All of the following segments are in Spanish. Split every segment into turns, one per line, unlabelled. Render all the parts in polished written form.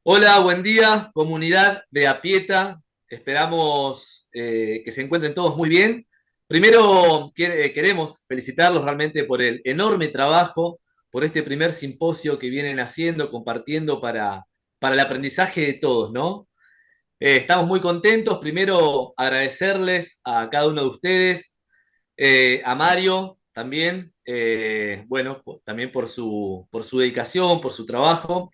Hola, buen día, comunidad de Apieta. Esperamos que se encuentren todos muy bien. Primero, queremos felicitarlos realmente por el enorme trabajo, por este primer simposio que vienen haciendo, compartiendo para el aprendizaje de todos, ¿no? Estamos muy contentos. Primero, agradecerles a cada uno de ustedes, a Mario también, bueno, también por su dedicación, por su trabajo.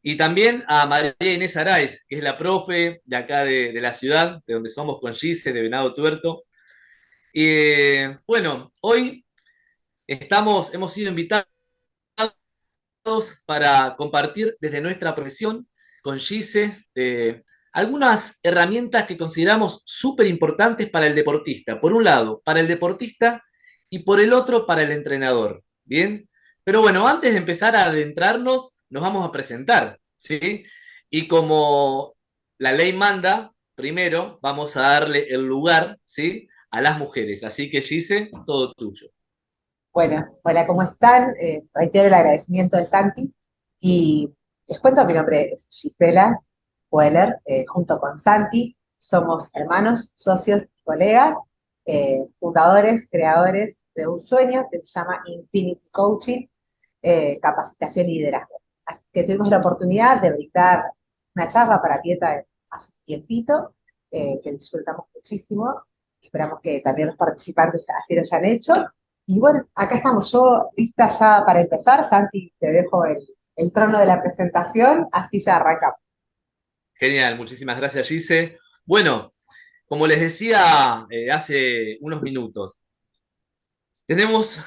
Y también a María Inés Araiz, que es la profe de acá de la ciudad, de donde somos con Gise, de Venado Tuerto. Y bueno, hoy hemos sido invitados para compartir desde nuestra profesión con Gise algunas herramientas que consideramos súper importantes para el deportista. Por un lado, para el deportista y por el otro, para el entrenador. ¿Bien? Pero bueno, antes de empezar a adentrarnos, nos vamos a presentar, ¿sí? Y como la ley manda, primero vamos a darle el lugar, ¿sí? A las mujeres. Así que Gise, todo tuyo.
Bueno, hola, ¿cómo están? Reitero el agradecimiento de Santi y les cuento, mi nombre es Gisela Weller, junto con Santi, somos hermanos, socios y colegas, fundadores, creadores de un sueño que se llama Infinity Coaching, capacitación y liderazgo. Así que tuvimos la oportunidad de brindar una charla para Pieta hace un tiempito, que disfrutamos muchísimo. Esperamos que también los participantes así lo hayan hecho. Y bueno, acá estamos yo lista ya para empezar. Santi, te dejo el trono de la presentación, así ya arrancamos.
Genial, muchísimas gracias, Gise. Bueno, como les decía hace unos minutos, tenemos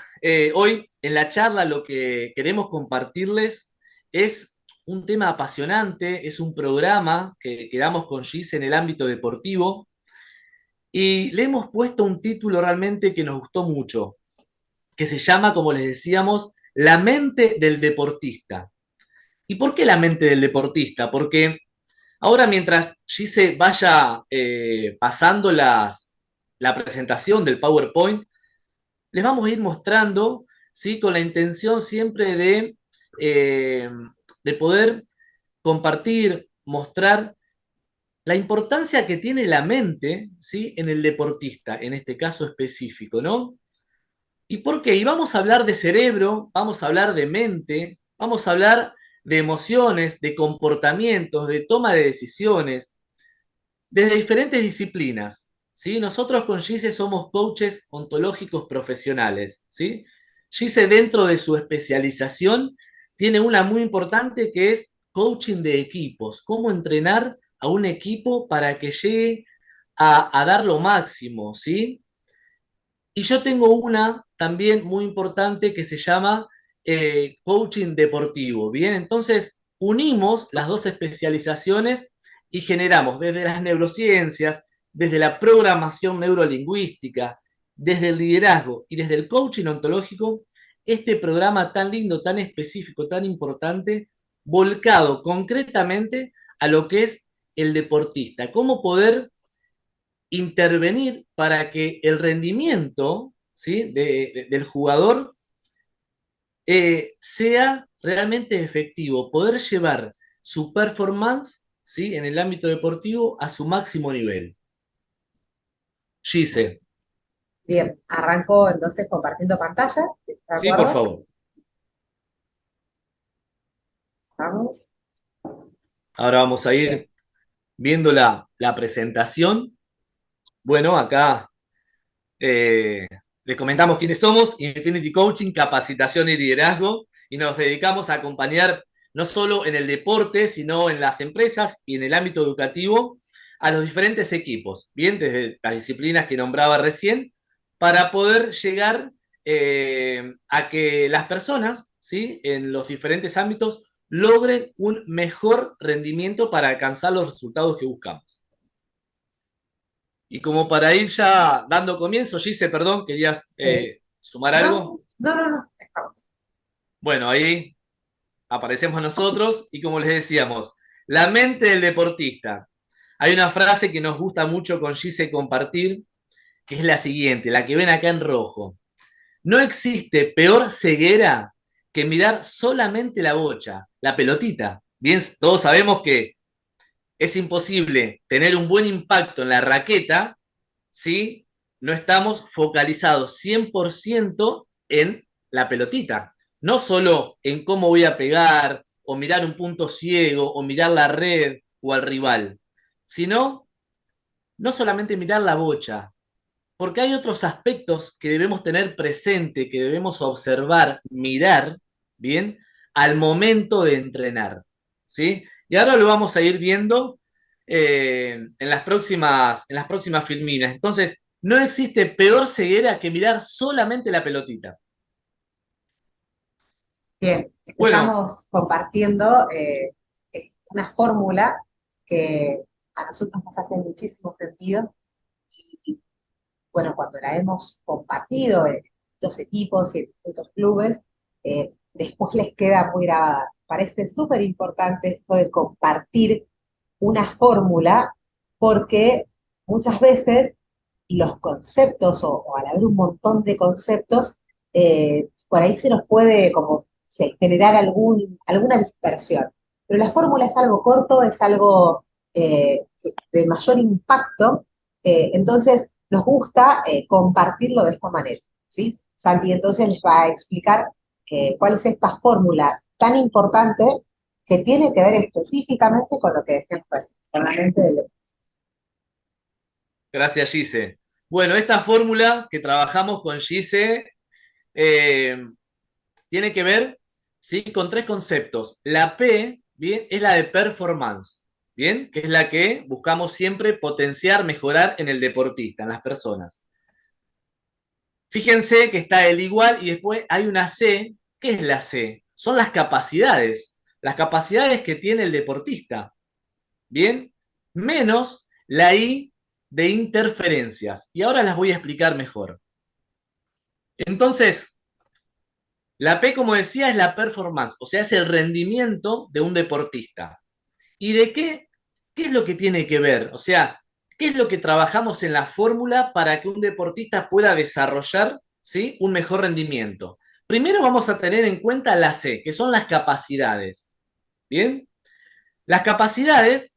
hoy en la charla lo que queremos compartirles es un tema apasionante, es un programa que damos con Gise en el ámbito deportivo y le hemos puesto un título realmente que nos gustó mucho, que se llama, como les decíamos, La mente del deportista. ¿Y por qué la mente del deportista? Porque ahora, mientras Gise vaya pasando la presentación del PowerPoint, les vamos a ir mostrando, ¿sí? Con la intención siempre eh, de poder compartir, mostrar la importancia que tiene la mente, ¿sí? En el deportista, en este caso específico, ¿no? ¿Y por qué? Y vamos a hablar de cerebro, vamos a hablar de mente, vamos a hablar de emociones, de comportamientos, de toma de decisiones, desde diferentes disciplinas, ¿sí? Nosotros con Gise somos coaches ontológicos profesionales, ¿sí? Gise, dentro de su especialización, tiene una muy importante que es coaching de equipos, cómo entrenar a un equipo para que llegue a dar lo máximo, ¿sí? Y yo tengo una también muy importante que se llama coaching deportivo. Bien, entonces unimos las dos especializaciones y generamos desde las neurociencias, desde la programación neurolingüística, desde el liderazgo y desde el coaching ontológico, este programa tan lindo, tan específico, tan importante, volcado concretamente a lo que es el deportista, cómo poder intervenir para que el rendimiento, ¿sí? Del jugador sea realmente efectivo, poder llevar su performance, ¿sí? En el ámbito deportivo a su máximo nivel. Gise,
Bien, arranco entonces compartiendo pantalla, ¿de
sí, por
acuerdo?
favor.
Vamos.
Ahora vamos a
Bien,
ir viendo la presentación. Bueno, acá Eh, les comentamos quiénes somos, Infinity Coaching, capacitación y liderazgo, y nos dedicamos a acompañar no solo en el deporte, sino en las empresas y en el ámbito educativo a los diferentes equipos, bien, desde las disciplinas que nombraba recién, para poder llegar a que las personas, ¿sí? En los diferentes ámbitos logren un mejor rendimiento para alcanzar los resultados que buscamos. Y como para ir ya dando comienzo, Gise, perdón, ¿querías
sí.
sumar algo?
No, no, no, no, estamos.
Bueno, ahí aparecemos nosotros y como les decíamos, la mente del deportista. Hay una frase que nos gusta mucho con Gise compartir, que es la siguiente, la que ven acá en rojo. No existe peor ceguera que mirar solamente la bocha, la pelotita. Bien, todos sabemos que es imposible tener un buen impacto en la raqueta si no estamos focalizados 100% en la pelotita. No solo en cómo voy a pegar, o mirar un punto ciego, o mirar la red o al rival, sino no solamente mirar la bocha, porque hay otros aspectos que debemos tener presente, que debemos observar, mirar, ¿bien? Al momento de entrenar, ¿sí? Y ahora lo vamos a ir viendo en las próximas filminas. Entonces, no existe peor ceguera que mirar solamente la pelotita.
Bien,
Bueno,
empezamos compartiendo una fórmula que a nosotros nos hace muchísimo sentido y bueno, cuando la hemos compartido en distintos equipos y en distintos clubes, después les queda muy grabada. Parece súper importante esto de compartir una fórmula porque muchas veces los conceptos o al haber un montón de conceptos, por ahí se nos puede como generar alguna dispersión. Pero la fórmula es algo corto, es algo de mayor impacto, entonces nos gusta compartirlo de esta manera, ¿sí? Santi entonces les va a explicar cuál es esta fórmula tan importante que tiene que ver específicamente con lo que decíamos recién, con la mente del...
gracias Gise. Bueno, esta fórmula que trabajamos con Gise tiene que ver, ¿sí?, con tres conceptos. La P, ¿bien?, es la de performance, ¿bien?, que es la que buscamos siempre potenciar, mejorar en el deportista, en las personas. Fíjense que está el igual y después hay una C. ¿Qué es la C? Son las capacidades que tiene el deportista, ¿bien? Menos la I de interferencias. Y ahora las voy a explicar mejor. Entonces, la P, como decía, es la performance, o sea, es el rendimiento de un deportista. ¿Y de qué? ¿Qué es lo que tiene que ver? O sea, ¿qué es lo que trabajamos en la fórmula para que un deportista pueda desarrollar, ¿sí?, un mejor rendimiento? Primero vamos a tener en cuenta la C, que son las capacidades. ¿Bien? Las capacidades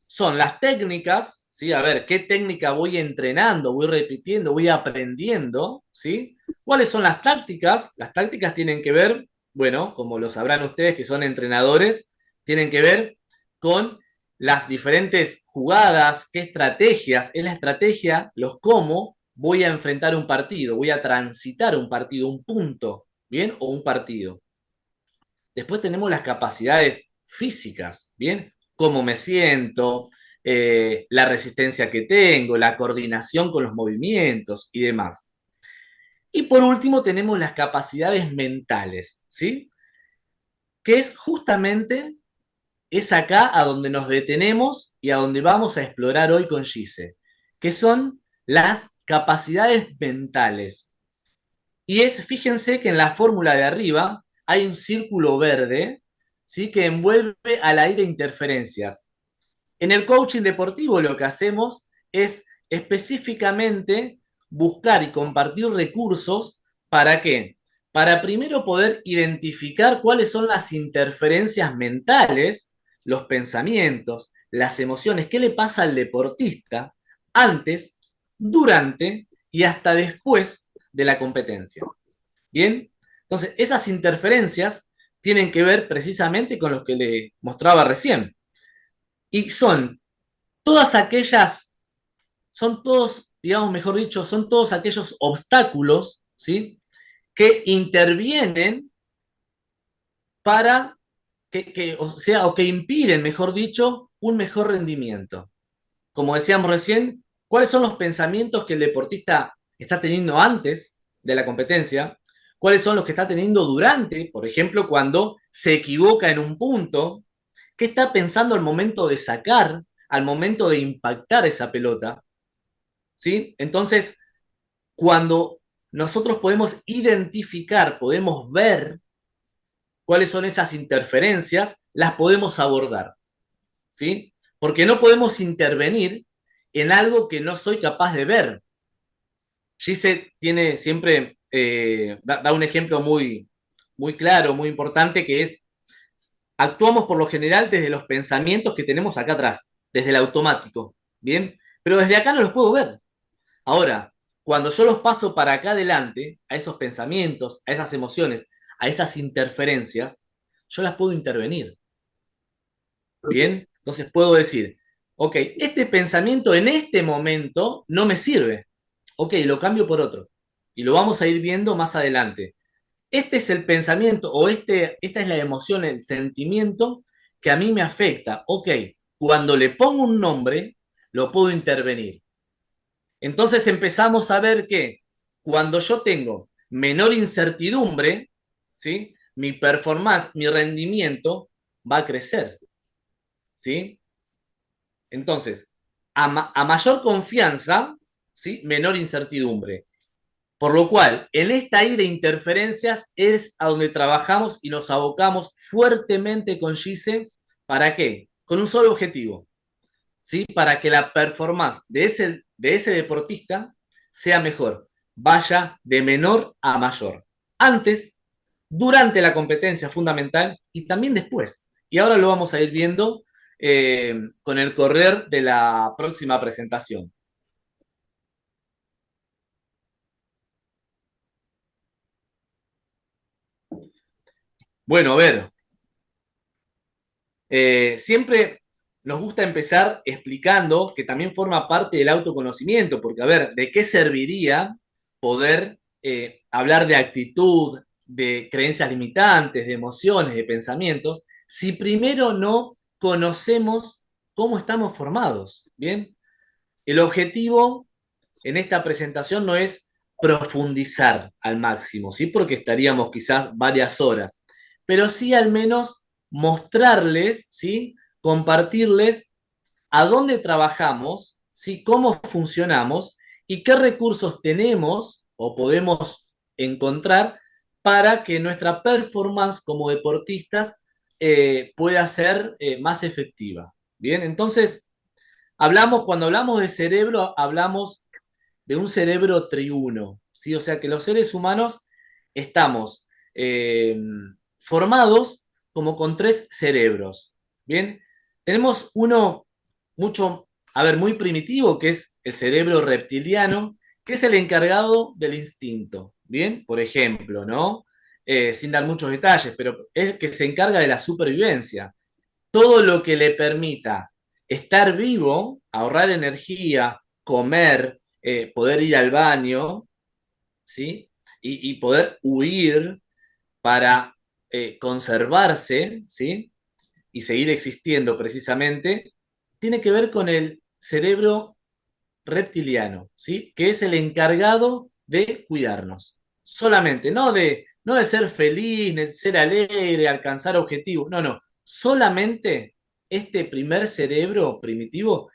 son las técnicas, ¿sí? A ver, ¿qué técnica voy entrenando, voy repitiendo, voy aprendiendo, ¿sí? ¿Cuáles son las tácticas? Las tácticas tienen que ver, bueno, como lo sabrán ustedes que son entrenadores, tienen que ver con las diferentes jugadas, qué estrategias, es la estrategia, los cómo voy a enfrentar un partido, voy a transitar un partido, un punto, ¿bien? O un partido. Después tenemos las capacidades físicas, ¿bien? Cómo me siento, la resistencia que tengo, la coordinación con los movimientos y demás. Y por último tenemos las capacidades mentales, ¿sí? Que es justamente, es acá a donde nos detenemos y a donde vamos a explorar hoy con Gise, que son las capacidades mentales. Y es, fíjense que en la fórmula de arriba hay un círculo verde, ¿sí?, que envuelve a la I de interferencias. En el coaching deportivo lo que hacemos es específicamente buscar y compartir recursos. ¿Para qué? Para primero poder identificar cuáles son las interferencias mentales, los pensamientos, las emociones, qué le pasa al deportista antes, durante y hasta después de la competencia. ¿Bien? Entonces, esas interferencias tienen que ver precisamente con los que le mostraba recién. Y todas aquellas, son todos, digamos, mejor dicho, son todos aquellos obstáculos, ¿sí?, que intervienen para o sea, o que impiden, mejor dicho, un mejor rendimiento. Como decíamos recién, ¿cuáles son los pensamientos que el deportista está teniendo antes de la competencia? ¿Cuáles son los que está teniendo durante, por ejemplo, cuando se equivoca en un punto? ¿Qué está pensando al momento de sacar, al momento de impactar esa pelota? ¿Sí? Entonces, cuando nosotros podemos identificar, podemos ver cuáles son esas interferencias, las podemos abordar. ¿Sí? Porque no podemos intervenir en algo que no soy capaz de ver. Gise tiene siempre, da un ejemplo muy, muy claro, muy importante, que es, actuamos por lo general desde los pensamientos que tenemos acá atrás, desde el automático, ¿bien? Pero desde acá no los puedo ver. Ahora, cuando yo los paso para acá adelante, a esos pensamientos, a esas emociones, a esas interferencias, yo las puedo intervenir. Bien, entonces puedo decir, ok, este pensamiento en este momento no me sirve. Ok, lo cambio por otro. Y lo vamos a ir viendo más adelante. Este es el pensamiento o esta es la emoción, el sentimiento que a mí me afecta. Ok, cuando le pongo un nombre, lo puedo intervenir. Entonces empezamos a ver que cuando yo tengo menor incertidumbre, ¿sí? Mi performance, mi rendimiento va a crecer. ¿Sí? Entonces, a mayor confianza, ¿sí? Menor incertidumbre. Por lo cual, en esta ida de interferencias es a donde trabajamos y nos abocamos fuertemente con Gise. ¿Para qué? Con un solo objetivo, ¿sí? Para que la performance de ese deportista sea mejor, vaya de menor a mayor. Antes, durante la competencia fundamental y también después. Y ahora lo vamos a ir viendo con el correr de la próxima presentación. Bueno, a ver, siempre nos gusta empezar explicando que también forma parte del autoconocimiento, porque a ver, ¿de qué serviría poder hablar de actitud, de creencias limitantes, de emociones, de pensamientos, si primero no conocemos cómo estamos formados? Bien, el objetivo en esta presentación no es profundizar al máximo, ¿sí? Porque estaríamos quizás varias horas, pero sí al menos mostrarles, ¿sí? Compartirles a dónde trabajamos, ¿sí? Cómo funcionamos y qué recursos tenemos o podemos encontrar para que nuestra performance como deportistas pueda ser más efectiva. Bien, entonces cuando hablamos de cerebro, hablamos de un cerebro triuno, ¿sí? O sea que los seres humanos estamos eh, formados como con tres cerebros, ¿bien? Tenemos uno mucho, a ver, muy primitivo, que es el cerebro reptiliano, que es el encargado del instinto, ¿bien? Por ejemplo, ¿no? Sin dar muchos detalles, pero es el que se encarga de la supervivencia. Todo lo que le permita estar vivo, ahorrar energía, comer, poder ir al baño, ¿sí? Y poder huir para conservarse, ¿sí? Y seguir existiendo precisamente, tiene que ver con el cerebro reptiliano, ¿sí? Que es el encargado de cuidarnos. Solamente, no de ser feliz, de ser alegre, alcanzar objetivos, no, no. Solamente este primer cerebro primitivo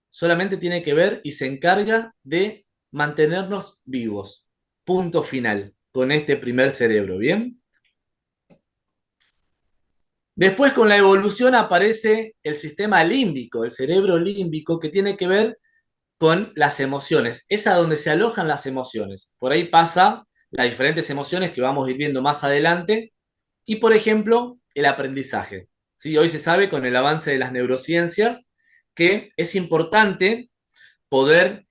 solamente tiene que ver y se encarga de mantenernos vivos. Punto final con este primer cerebro, ¿bien? Después con la evolución aparece el sistema límbico, el cerebro límbico, que tiene que ver con las emociones. Es a donde se alojan las emociones. Por ahí pasa las diferentes emociones que vamos a ir viendo más adelante. Y, por ejemplo, el aprendizaje. ¿Sí? Hoy se sabe con el avance de las neurociencias que es importante poder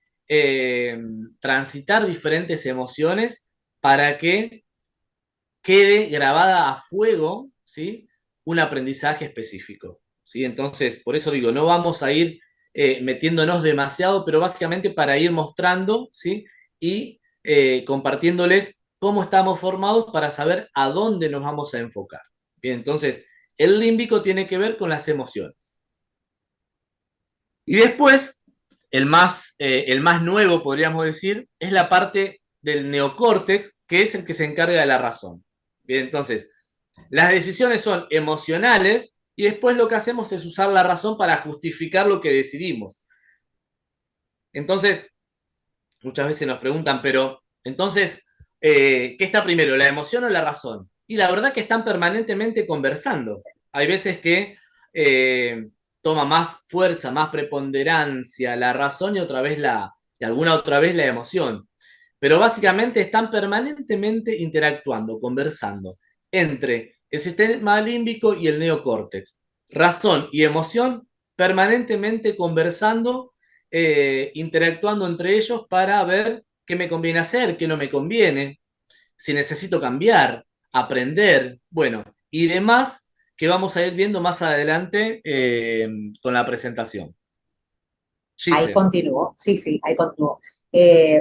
transitar diferentes emociones para que quede grabada a fuego, ¿sí? Un aprendizaje específico, ¿sí? Entonces, por eso digo, no vamos a ir metiéndonos demasiado, pero básicamente para ir mostrando, ¿sí? Y compartiéndoles cómo estamos formados para saber a dónde nos vamos a enfocar. Bien, entonces, el límbico tiene que ver con las emociones. Y después, el más nuevo, podríamos decir, es la parte del neocórtex, que es el que se encarga de la razón. Bien, entonces, las decisiones son emocionales y después lo que hacemos es usar la razón para justificar lo que decidimos. Entonces, muchas veces nos preguntan, pero entonces, ¿qué está primero, la emoción o la razón? Y la verdad que están permanentemente conversando. Hay veces que eh, toma más fuerza, más preponderancia la razón y alguna otra vez la emoción. Pero básicamente están permanentemente interactuando, conversando entre el sistema límbico y el neocórtex. Razón y emoción permanentemente conversando, interactuando entre ellos para ver qué me conviene hacer, qué no me conviene, si necesito cambiar, aprender, bueno, y demás que vamos a ir viendo más adelante con la presentación.
Ahí
Gise.
continúo, sí, sí, ahí continúo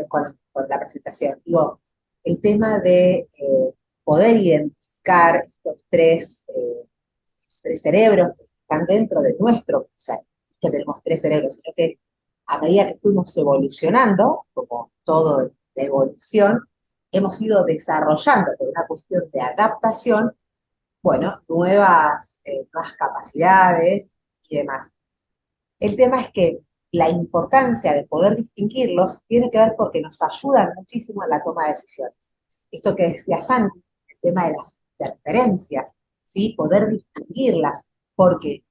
con la presentación. Digo, el tema de poder identificar estos tres cerebros que están dentro de nuestro, o sea, que tenemos tres cerebros, sino que a medida que fuimos evolucionando, como todo en la evolución, hemos ido desarrollando por una cuestión de adaptación, bueno, nuevas capacidades y demás. El tema es que la importancia de poder distinguirlos tiene que ver porque nos ayudan muchísimo en la toma de decisiones. Esto que decía Santi, el tema de las interferencias, ¿sí? Poder distinguirlas, porque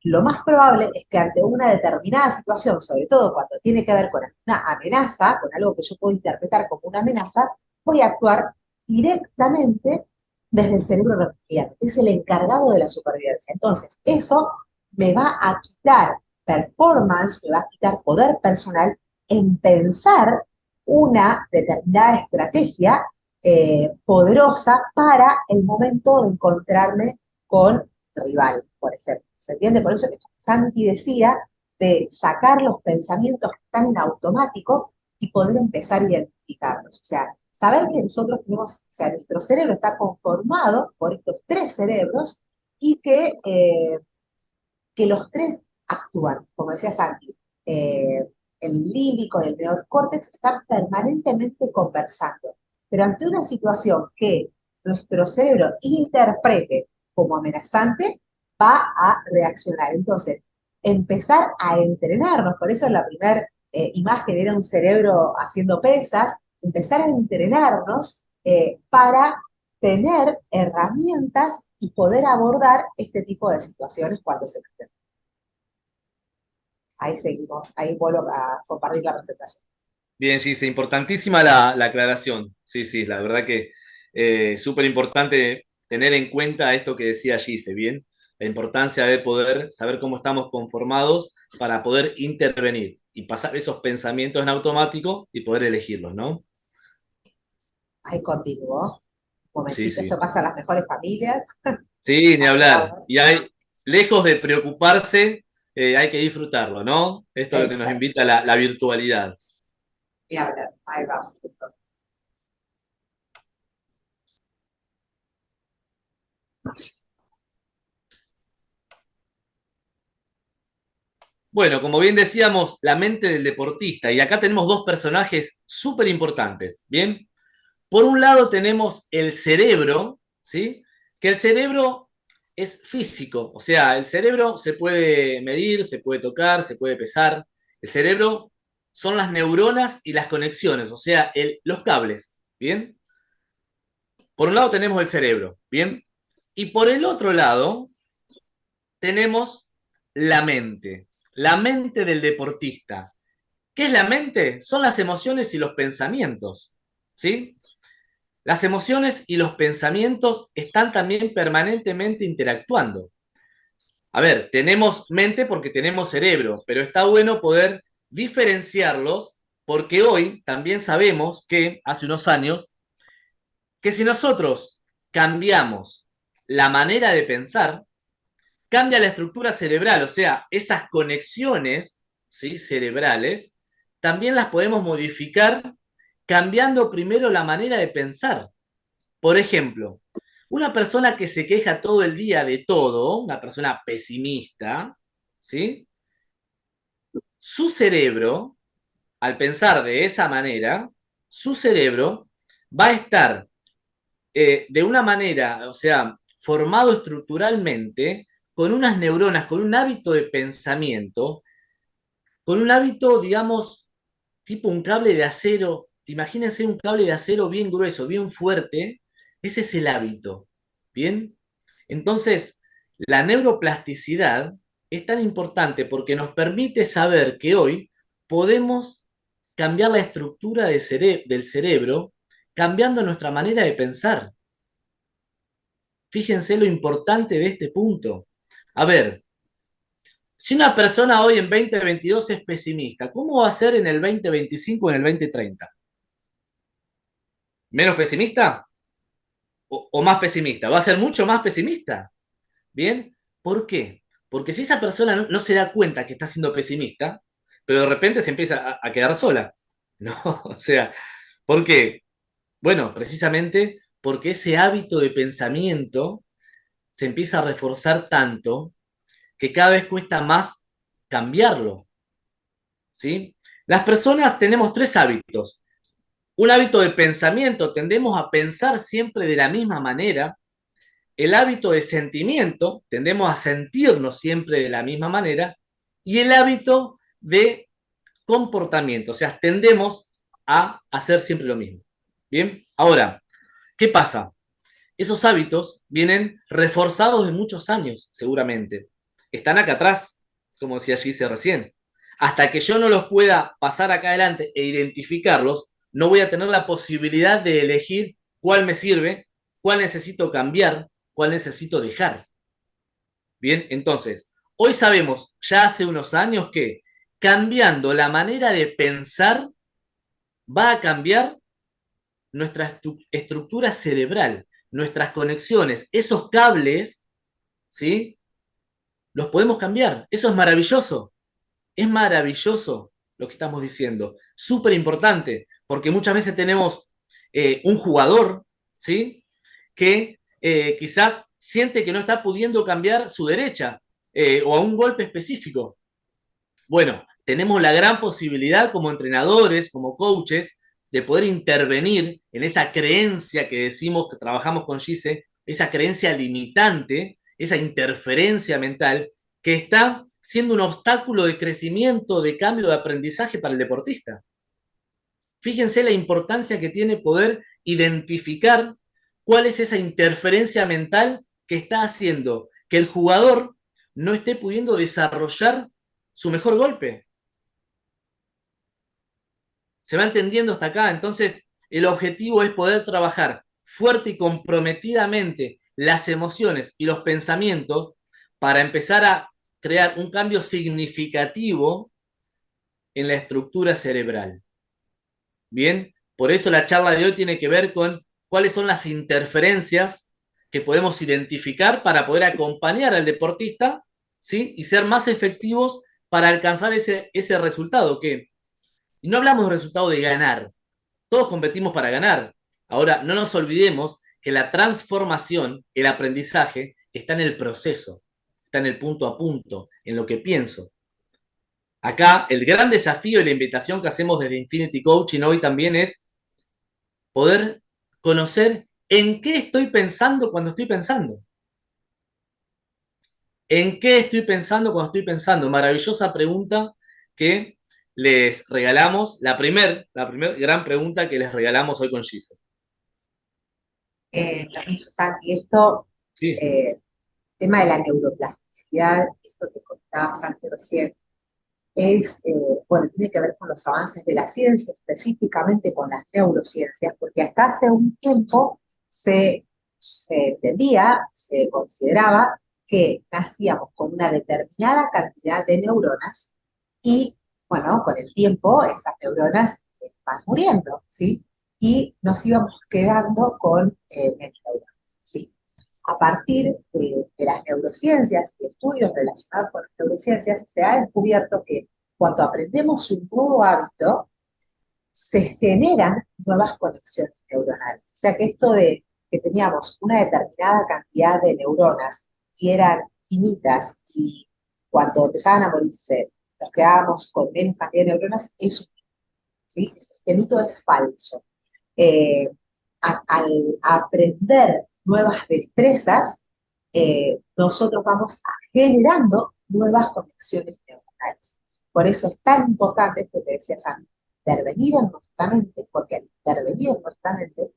lo más probable es que ante una determinada situación, sobre todo cuando tiene que ver con una amenaza, con algo que yo puedo interpretar como una amenaza, voy a actuar directamente desde el cerebro reptiliano, que es el encargado de la supervivencia. Entonces, eso me va a quitar performance, me va a quitar poder personal en pensar una determinada estrategia poderosa para el momento de encontrarme con rival, por ejemplo. ¿Se entiende? Por eso que Santi decía de sacar los pensamientos que están en automático y poder empezar a identificarlos. O sea, saber que nosotros tenemos, o sea, nuestro cerebro está conformado por estos tres cerebros y que los tres actúan, como decía Santi. El límbico y el neocórtex están permanentemente conversando, pero ante una situación que nuestro cerebro interprete como amenazante, va a reaccionar. Entonces, empezar a entrenarnos, por eso la primera imagen era un cerebro haciendo pesas, empezar a entrenarnos para tener herramientas y poder abordar este tipo de situaciones cuando se presenten. Ahí seguimos, ahí vuelvo a compartir la presentación.
Bien, Gise, importantísima la aclaración. Sí, sí, la verdad que súper importante tener en cuenta esto que decía Gise, ¿bien? La importancia de poder saber cómo estamos conformados para poder intervenir y pasar esos pensamientos en automático y poder elegirlos, ¿no?
Ahí continúo. Un
Sí,
momentito, esto
sí.
pasa a las mejores familias.
Sí, ni
Ahí
hablar.
vamos.
Y hay, lejos de preocuparse, hay que disfrutarlo, ¿no? Esto es lo que nos
Exacto.
invita la virtualidad.
Y hablar. Ahí vamos.
Bueno, como bien decíamos, la mente del deportista. Y acá tenemos dos personajes súper importantes, ¿bien? Por un lado tenemos el cerebro, ¿sí? Que el cerebro es físico, o sea, el cerebro se puede medir, se puede tocar, se puede pesar. El cerebro son las neuronas y las conexiones, o sea, los cables, ¿bien? Por un lado tenemos el cerebro, ¿bien? Y por el otro lado tenemos la mente del deportista. ¿Qué es la mente? Son las emociones y los pensamientos, ¿sí? Las emociones y los pensamientos están también permanentemente interactuando. A ver, tenemos mente porque tenemos cerebro, pero está bueno poder diferenciarlos porque hoy también sabemos que, hace unos años, que si nosotros cambiamos la manera de pensar, cambia la estructura cerebral, o sea, esas conexiones, ¿sí?, cerebrales, también las podemos modificar cambiando primero la manera de pensar. Por ejemplo, una persona que se queja todo el día de todo, una persona pesimista, ¿sí? Su cerebro, al pensar de esa manera, su cerebro va a estar de una manera, o sea, formado estructuralmente, con unas neuronas, con un hábito de pensamiento, con un hábito, digamos, tipo un cable de acero. Imagínense un cable de acero bien grueso, bien fuerte. Ese es el hábito. ¿Bien? Entonces, la neuroplasticidad es tan importante porque nos permite saber que hoy podemos cambiar la estructura del cerebro cambiando nuestra manera de pensar. Fíjense lo importante de este punto. A ver, si una persona hoy en 2022 es pesimista, ¿cómo va a ser en el 2025 o en el 2030? ¿Menos pesimista o más pesimista? ¿Va a ser mucho más pesimista? ¿Bien? ¿Por qué? Porque si esa persona no se da cuenta que está siendo pesimista, pero de repente se empieza a quedar sola. ¿No? O sea, ¿por qué? Bueno, precisamente porque ese hábito de pensamiento se empieza a reforzar tanto que cada vez cuesta más cambiarlo. ¿Sí? Las personas tenemos tres hábitos. Un hábito de pensamiento, tendemos a pensar siempre de la misma manera. El hábito de sentimiento, tendemos a sentirnos siempre de la misma manera. Y el hábito de comportamiento, o sea, tendemos a hacer siempre lo mismo. Bien, ahora, ¿qué pasa? Esos hábitos vienen reforzados de muchos años, seguramente. Están acá atrás, como decía Gise recién. Hasta que yo no los pueda pasar acá adelante e identificarlos, no voy a tener la posibilidad de elegir cuál me sirve, cuál necesito cambiar, cuál necesito dejar. Bien, entonces, hoy sabemos, ya hace unos años, que cambiando la manera de pensar va a cambiar nuestra estructura cerebral, nuestras conexiones, esos cables, ¿sí? Los podemos cambiar. Eso es maravilloso lo que estamos diciendo. Súper importante, porque muchas veces tenemos un jugador, ¿sí? Que quizás siente que no está pudiendo cambiar su derecha o a un golpe específico. Bueno, tenemos la gran posibilidad como entrenadores, como coaches, de poder intervenir en esa creencia que decimos que trabajamos con Gise, esa creencia limitante, esa interferencia mental que está siendo un obstáculo de crecimiento, de cambio, de aprendizaje para el deportista. Fíjense la importancia que tiene poder identificar cuál es esa interferencia mental que está haciendo que el jugador no esté pudiendo desarrollar su mejor golpe. ¿Se va entendiendo hasta acá? Entonces, el objetivo es poder trabajar fuerte y comprometidamente las emociones y los pensamientos para empezar a crear un cambio significativo en la estructura cerebral. Bien, por eso la charla de hoy tiene que ver con cuáles son las interferencias que podemos identificar para poder acompañar al deportista, ¿sí? Y ser más efectivos para alcanzar ese resultado. Que, y no hablamos de resultado de ganar, todos competimos para ganar. Ahora, no nos olvidemos que la transformación, el aprendizaje, está en el proceso, está en el punto a punto, en lo que pienso. Acá, el gran desafío y la invitación que hacemos desde Infinity Coaching hoy también es poder conocer en qué estoy pensando cuando estoy pensando. ¿En qué estoy pensando cuando estoy pensando? Maravillosa pregunta que les regalamos, la primer gran pregunta que les regalamos hoy con Gise.
Permiso, Santi, esto,
Sí.
eh, tema de la neuroplasticidad, esto que contabas antes recién, bueno, tiene que ver con los avances de la ciencia, específicamente con las neurociencias, porque hasta hace un tiempo se entendía, se consideraba que nacíamos con una determinada cantidad de neuronas y, bueno, con el tiempo esas neuronas van muriendo, ¿sí? Y nos íbamos quedando con menos neuronas, ¿sí? A partir de las neurociencias y estudios relacionados con las neurociencias, se ha descubierto que cuando aprendemos un nuevo hábito, se generan nuevas conexiones neuronales. O sea que esto de que teníamos una determinada cantidad de neuronas y eran finitas y cuando empezaban a morirse nos quedábamos con menos cantidad de neuronas, eso, ¿sí? Este mito es falso. Eh, Al aprender nuevas destrezas, nosotros vamos generando nuevas conexiones neuronales. Por eso es tan importante esto que decías antes, intervenir en nuestra mente, porque al intervenir en nuestra mente,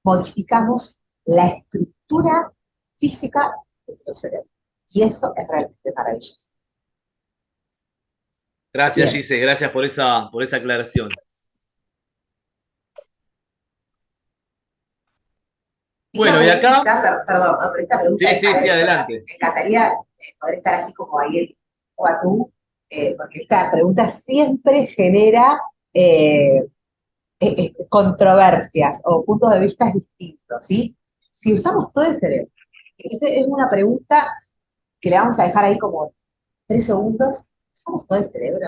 modificamos la estructura física de nuestro cerebro. Y eso es realmente maravilloso.
Gracias,
Bien,
Gise, gracias por esa aclaración.
Esta
Bueno, y acá,
pregunta, perdón, no, pero esta pregunta
sí,
es
sí, sí,
maravillosa.
adelante.
Me encantaría poder estar así como Ariel o a tú, porque esta pregunta siempre genera controversias o puntos de vista distintos, ¿sí? Si usamos todo el cerebro, esa es una pregunta que le vamos a dejar ahí como 3 segundos. ¿Usamos todo el cerebro?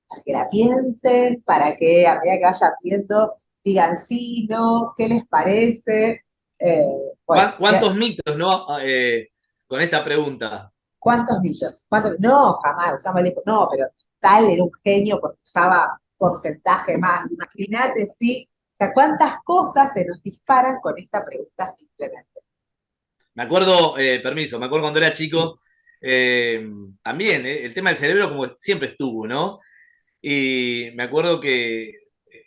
Para que la piensen, para que a medida que vayan viendo digan sí, no, qué les parece. Eh, bueno,
¿Cuántos mitos, no? Con esta pregunta.
¿cuántos mitos? No, jamás usamos el no, pero tal era un genio porque usaba porcentaje más. Imagínate, sí. O sea, cuántas cosas se nos disparan con esta pregunta simplemente.
Me acuerdo, permiso, me acuerdo cuando era
Sí.
chico, eh, también, el tema del cerebro como siempre estuvo, ¿no? Y me acuerdo que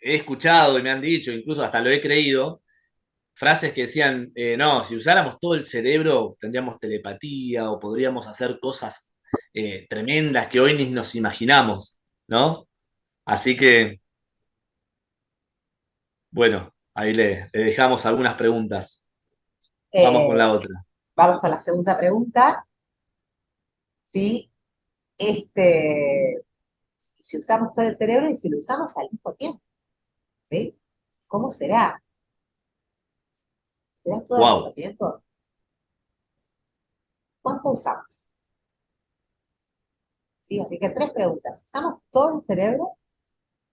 he escuchado y me han dicho, incluso hasta lo he creído, frases que decían, no, si usáramos todo el cerebro tendríamos telepatía o podríamos hacer cosas tremendas que hoy ni nos imaginamos, ¿no? Así que, bueno, ahí le dejamos algunas preguntas. Vamos con
Eh,
la otra.
vamos con la segunda pregunta, ¿sí? Este, si usamos todo el cerebro y si lo usamos al mismo tiempo, ¿sí? ¿Cómo será? ¿Será todo al mismo
Wow.
tiempo? ¿Cuánto usamos? ¿Sí? Así que 3 preguntas. ¿Usamos todo el cerebro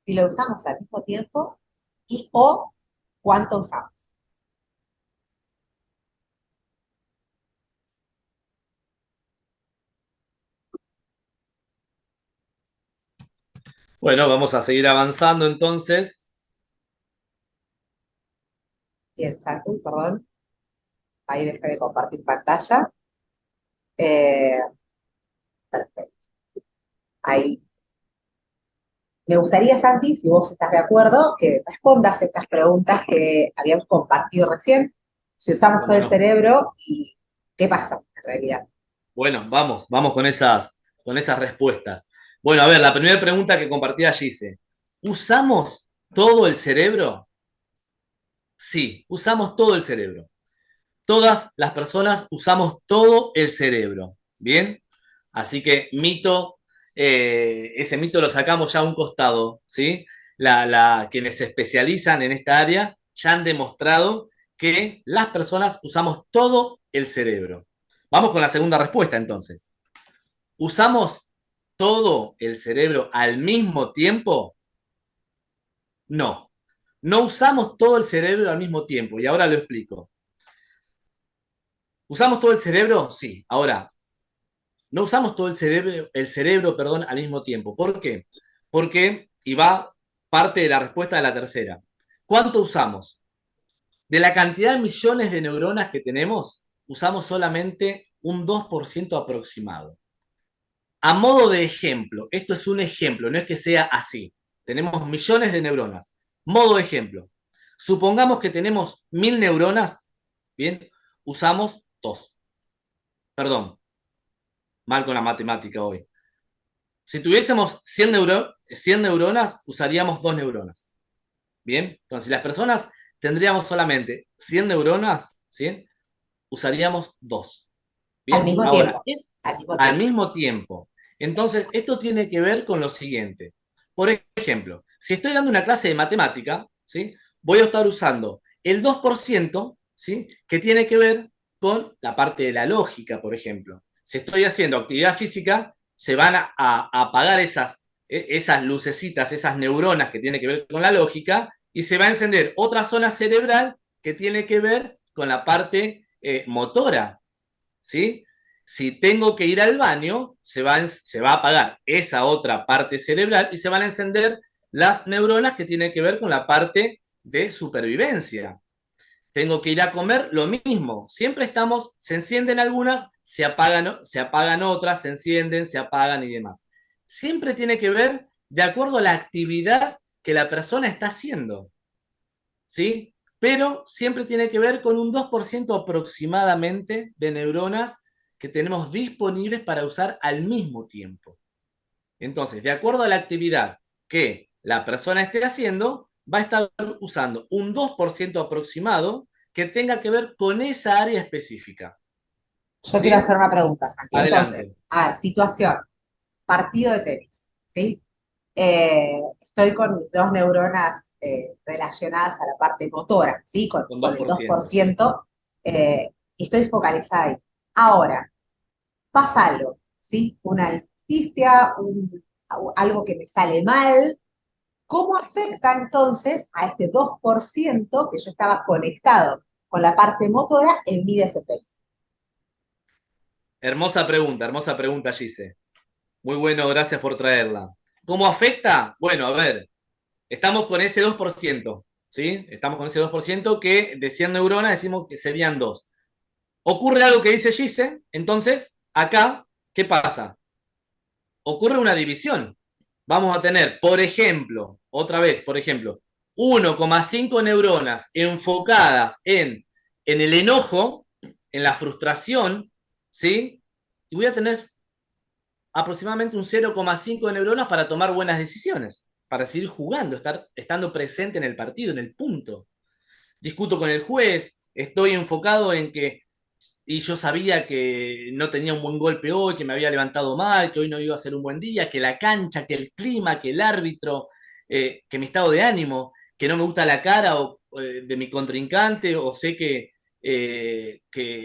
y lo usamos al mismo tiempo? Y o ¿cuánto usamos?
Bueno, vamos a seguir avanzando entonces.
Bien, Santi, perdón, ahí dejé de compartir pantalla. Eh, perfecto. Ahí. Me gustaría, Santi, si vos estás de acuerdo, que respondas estas preguntas que habíamos compartido recién. Si usamos todo
¿Cómo
el
no?
cerebro y qué pasa en realidad.
Bueno, vamos con esas respuestas. Bueno, a ver, la primera pregunta que compartía Gise. ¿Usamos todo el cerebro? Sí, usamos todo el cerebro. Todas las personas usamos todo el cerebro. ¿Bien? Así que ese mito lo sacamos ya a un costado, ¿sí? Quienes se especializan en esta área ya han demostrado que las personas usamos todo el cerebro. Vamos con la segunda respuesta entonces. ¿Usamos todo el cerebro al mismo tiempo? No. No usamos todo el cerebro al mismo tiempo y ahora lo explico. ¿Usamos todo el cerebro? Sí. Ahora, no usamos todo el cerebro, perdón, al mismo tiempo. ¿Por qué? Porque, y va parte de la respuesta de la tercera. ¿Cuánto usamos? De la cantidad de millones de neuronas que tenemos, usamos solamente un 2% aproximado. A modo de ejemplo, esto es un ejemplo, no es que sea así. Tenemos millones de neuronas. Modo de ejemplo. Supongamos que tenemos 1000 neuronas, bien, usamos dos. Perdón, mal con la matemática hoy. Si tuviésemos 100 neuronas, usaríamos 2 neuronas. Bien, entonces si las personas tendríamos solamente 100 neuronas, ¿sí? Usaríamos dos.
Al
Bien,
mismo
ahora,
tiempo, al mismo
al
tiempo.
mismo tiempo. Entonces, esto tiene que ver con lo siguiente. Por ejemplo, si estoy dando una clase de matemática, ¿sí? Voy a estar usando el 2%, ¿sí? Que tiene que ver con la parte de la lógica, por ejemplo. Si estoy haciendo actividad física, se van a apagar esas lucecitas, esas neuronas que tienen que ver con la lógica, y se va a encender otra zona cerebral que tiene que ver con la parte motora, ¿sí? Si tengo que ir al baño, se va a apagar esa otra parte cerebral y se van a encender las neuronas que tienen que ver con la parte de supervivencia. Tengo que ir a comer, lo mismo. Siempre se encienden algunas, se apagan otras, se encienden, se apagan y demás. Siempre tiene que ver de acuerdo a la actividad que la persona está haciendo. ¿Sí? Pero siempre tiene que ver con un 2% aproximadamente de neuronas que tenemos disponibles para usar al mismo tiempo. Entonces, de acuerdo a la actividad que la persona esté haciendo, va a estar usando un 2% aproximado que tenga que ver con esa área específica.
Yo quiero
¿Sí?
hacer una pregunta, Santi. Entonces,
Adelante.
a ver, situación, partido de tenis, ¿sí? Estoy con mis dos neuronas relacionadas a la parte motora, ¿sí?
Con
Con
dos
el
por
dos por
ciento sí.
ciento y estoy focalizada ahí. Ahora, pasa algo, ¿sí? Una injusticia, algo que me sale mal. ¿Cómo afecta entonces a este 2% que yo estaba conectado con la parte motora en mi desempeño?
Hermosa pregunta, Gise. Muy bueno, gracias por traerla. ¿Cómo afecta? Bueno, a ver, estamos con ese 2%, ¿sí? Estamos con ese 2% que de 100 neuronas decimos que serían 2. Ocurre algo que dice Gise, entonces, acá, ¿qué pasa? Ocurre una división. Vamos a tener, por ejemplo, otra vez, por ejemplo, 1,5 neuronas enfocadas en el enojo, en la frustración, ¿sí? Y voy a tener aproximadamente un 0,5 de neuronas para tomar buenas decisiones, para seguir jugando, estando presente en el partido, en el punto. Discuto con el juez, estoy enfocado en que, y yo sabía que no tenía un buen golpe hoy, que me había levantado mal, que hoy no iba a ser un buen día, que la cancha, que el clima, que el árbitro, que mi estado de ánimo, que no me gusta la cara de mi contrincante, o sé que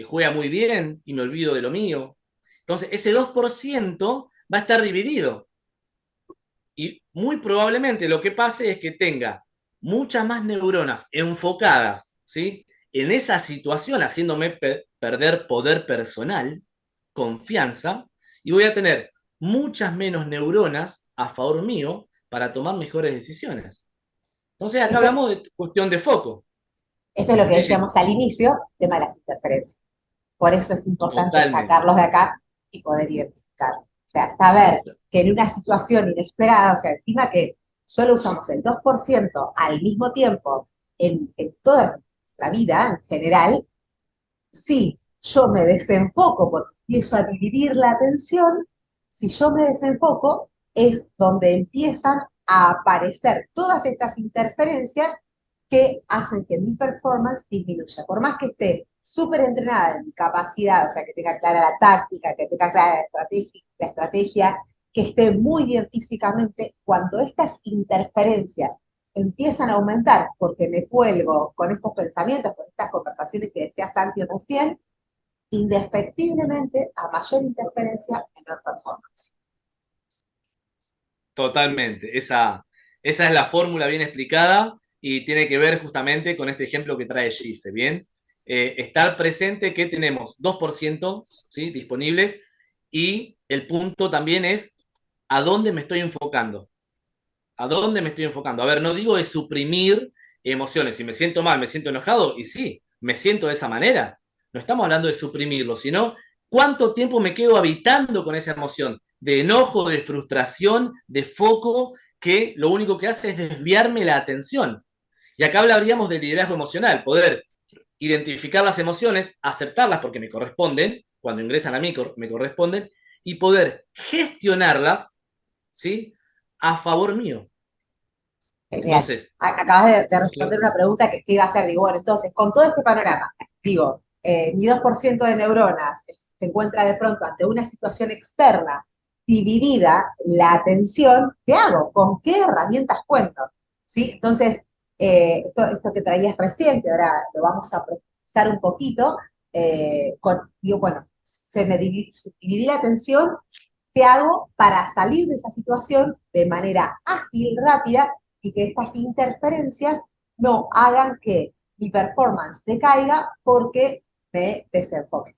juega muy bien y me olvido de lo mío. Entonces, ese 2% va a estar dividido. Y muy probablemente lo que pase es que tenga muchas más neuronas enfocadas, ¿sí? En esa situación, haciéndome perder poder personal, confianza, y voy a tener muchas menos neuronas a favor mío para tomar mejores decisiones. Entonces, acá
Esto,
hablamos de cuestión de foco.
esto es lo que
Sí, sí, sí,
decíamos al inicio, tema de las interferencias. Por eso es importante
totalmente.
sacarlos de acá y poder identificar. O sea, saber que en una situación inesperada, o sea, encima que solo usamos el 2% al mismo tiempo en toda nuestra vida en general, si yo me desenfoco porque empiezo a dividir la atención, si yo me desenfoco es donde empiezan a aparecer todas estas interferencias que hacen que mi performance disminuya. Por más que esté súper entrenada en mi capacidad, o sea, que tenga clara la táctica, que tenga clara la estrategia, que esté muy bien físicamente, cuando estas interferencias empiezan a aumentar porque me cuelgo con estos pensamientos, con estas conversaciones que decía Santi recién, indefectiblemente, a mayor interferencia, menor performance.
Totalmente. Esa es la fórmula bien explicada y tiene que ver justamente con este ejemplo que trae Gise, ¿bien? Estar presente que tenemos 2%, ¿sí? Disponibles y el punto también es a dónde me estoy enfocando. ¿A dónde me estoy enfocando? A ver, no digo de suprimir emociones. Si me siento mal, me siento enojado, y sí, me siento de esa manera. No estamos hablando de suprimirlo, sino cuánto tiempo me quedo habitando con esa emoción de enojo, de frustración, de foco, que lo único que hace es desviarme la atención. Y acá hablaríamos de liderazgo emocional, poder identificar las emociones, aceptarlas porque me corresponden, cuando ingresan a mí me corresponden, y poder gestionarlas, ¿sí? A favor mío.
Genial.
Entonces,
Acabas de responder una pregunta que iba a hacer. Digo, bueno, entonces, con todo este panorama, digo, mi 2% de neuronas se encuentra de pronto ante una situación externa dividida la atención, ¿qué hago? ¿Con qué herramientas cuento? ¿Sí? Entonces, esto que traías reciente, ahora lo vamos a profundizar un poquito, digo, bueno, se dividí la atención, ¿qué hago para salir de esa situación de manera ágil, rápida y que estas interferencias no hagan que mi performance decaiga porque me desenfoque?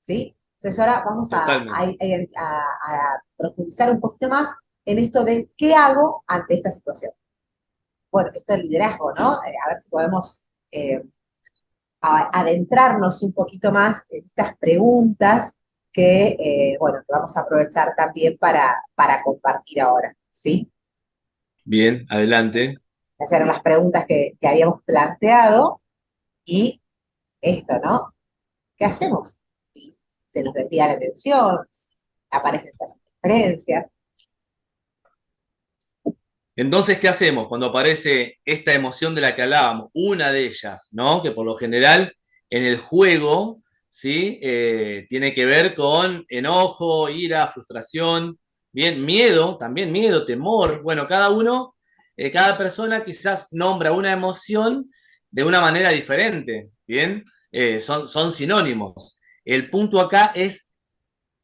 ¿Sí? Entonces ahora vamos
totalmente.
a profundizar un poquito más en esto de qué hago ante esta situación. Bueno, esto es liderazgo, ¿no? A ver si podemos adentrarnos un poquito más en estas preguntas que, bueno, que vamos a aprovechar también para compartir ahora, ¿sí?
Bien, adelante.
Esas eran las preguntas que habíamos planteado y esto, ¿no? ¿Qué hacemos? Si se nos desvía la atención, si aparecen estas diferencias.
Entonces, ¿qué hacemos cuando aparece esta emoción de la que hablábamos? Una de ellas, ¿no? Que por lo general en el juego, ¿sí? Tiene que ver con enojo, ira, frustración, bien, miedo, también miedo, temor. Bueno, cada persona quizás nombra una emoción de una manera diferente, ¿bien? Son sinónimos. El punto acá es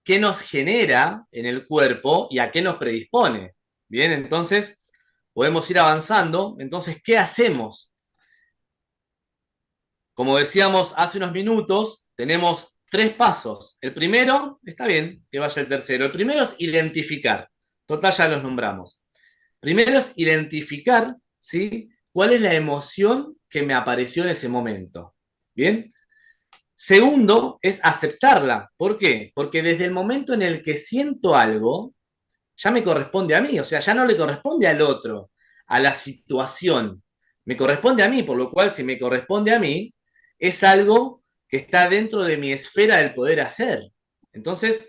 qué nos genera en el cuerpo y a qué nos predispone. Bien, entonces podemos ir avanzando. Entonces, ¿qué hacemos? Como decíamos hace unos minutos, tenemos tres pasos. El primero, está bien que vaya el tercero. El primero es identificar. Total, ya los nombramos. Primero es identificar, ¿sí? ¿Cuál es la emoción que me apareció en ese momento? Bien. Segundo es aceptarla. ¿Por qué? Porque desde el momento en el que siento algo, ya me corresponde a mí, o sea, ya no le corresponde al otro, a la situación, me corresponde a mí, por lo cual si me corresponde a mí, es algo que está dentro de mi esfera del poder hacer. Entonces,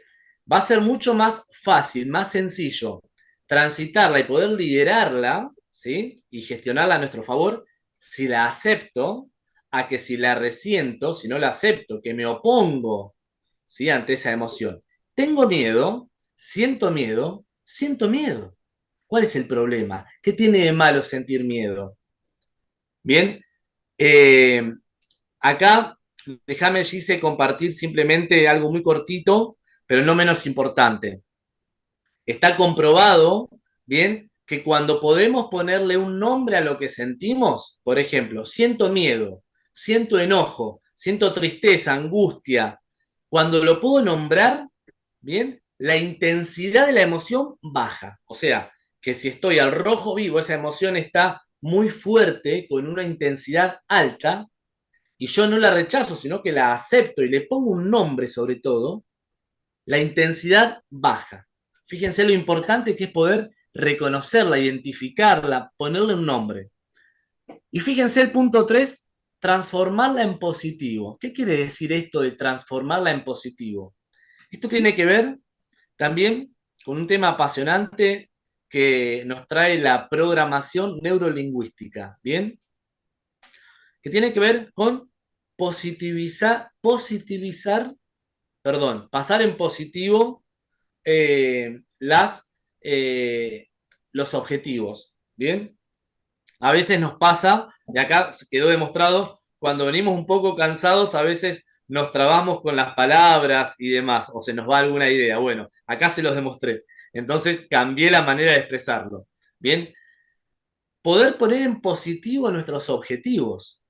va a ser mucho más fácil, más sencillo transitarla y poder liderarla, ¿sí? Y gestionarla a nuestro favor, si la acepto, a que si la resiento, si no la acepto, que me opongo, ¿sí? Ante esa emoción. Tengo miedo, siento miedo. ¿Cuál es el problema? ¿Qué tiene de malo sentir miedo? Bien, eh, acá déjame, Gise, compartir simplemente algo muy cortito, pero no menos importante. Está comprobado, bien, que cuando podemos ponerle un nombre a lo que sentimos, por ejemplo, siento miedo, siento enojo, siento tristeza, angustia, cuando lo puedo nombrar, bien, la intensidad de la emoción baja. O sea, que si estoy al rojo vivo, esa emoción está muy fuerte, con una intensidad alta, y yo no la rechazo, sino que la acepto y le pongo un nombre sobre todo, la intensidad baja. Fíjense lo importante que es poder reconocerla, identificarla, ponerle un nombre. Y fíjense el punto 3, transformarla en positivo. ¿Qué quiere decir esto de transformarla en positivo? Esto tiene que ver también con un tema apasionante que nos trae la programación neurolingüística, ¿bien? Que tiene que ver con pasar en positivo eh, las, eh, los objetivos, ¿bien? A veces nos pasa, y acá quedó demostrado, cuando venimos un poco cansados, a veces nos trabamos con las palabras y demás, o se nos va alguna idea. Bueno, acá se los demostré. Entonces cambié la manera de expresarlo. Bien, poder poner en positivo nuestros objetivos.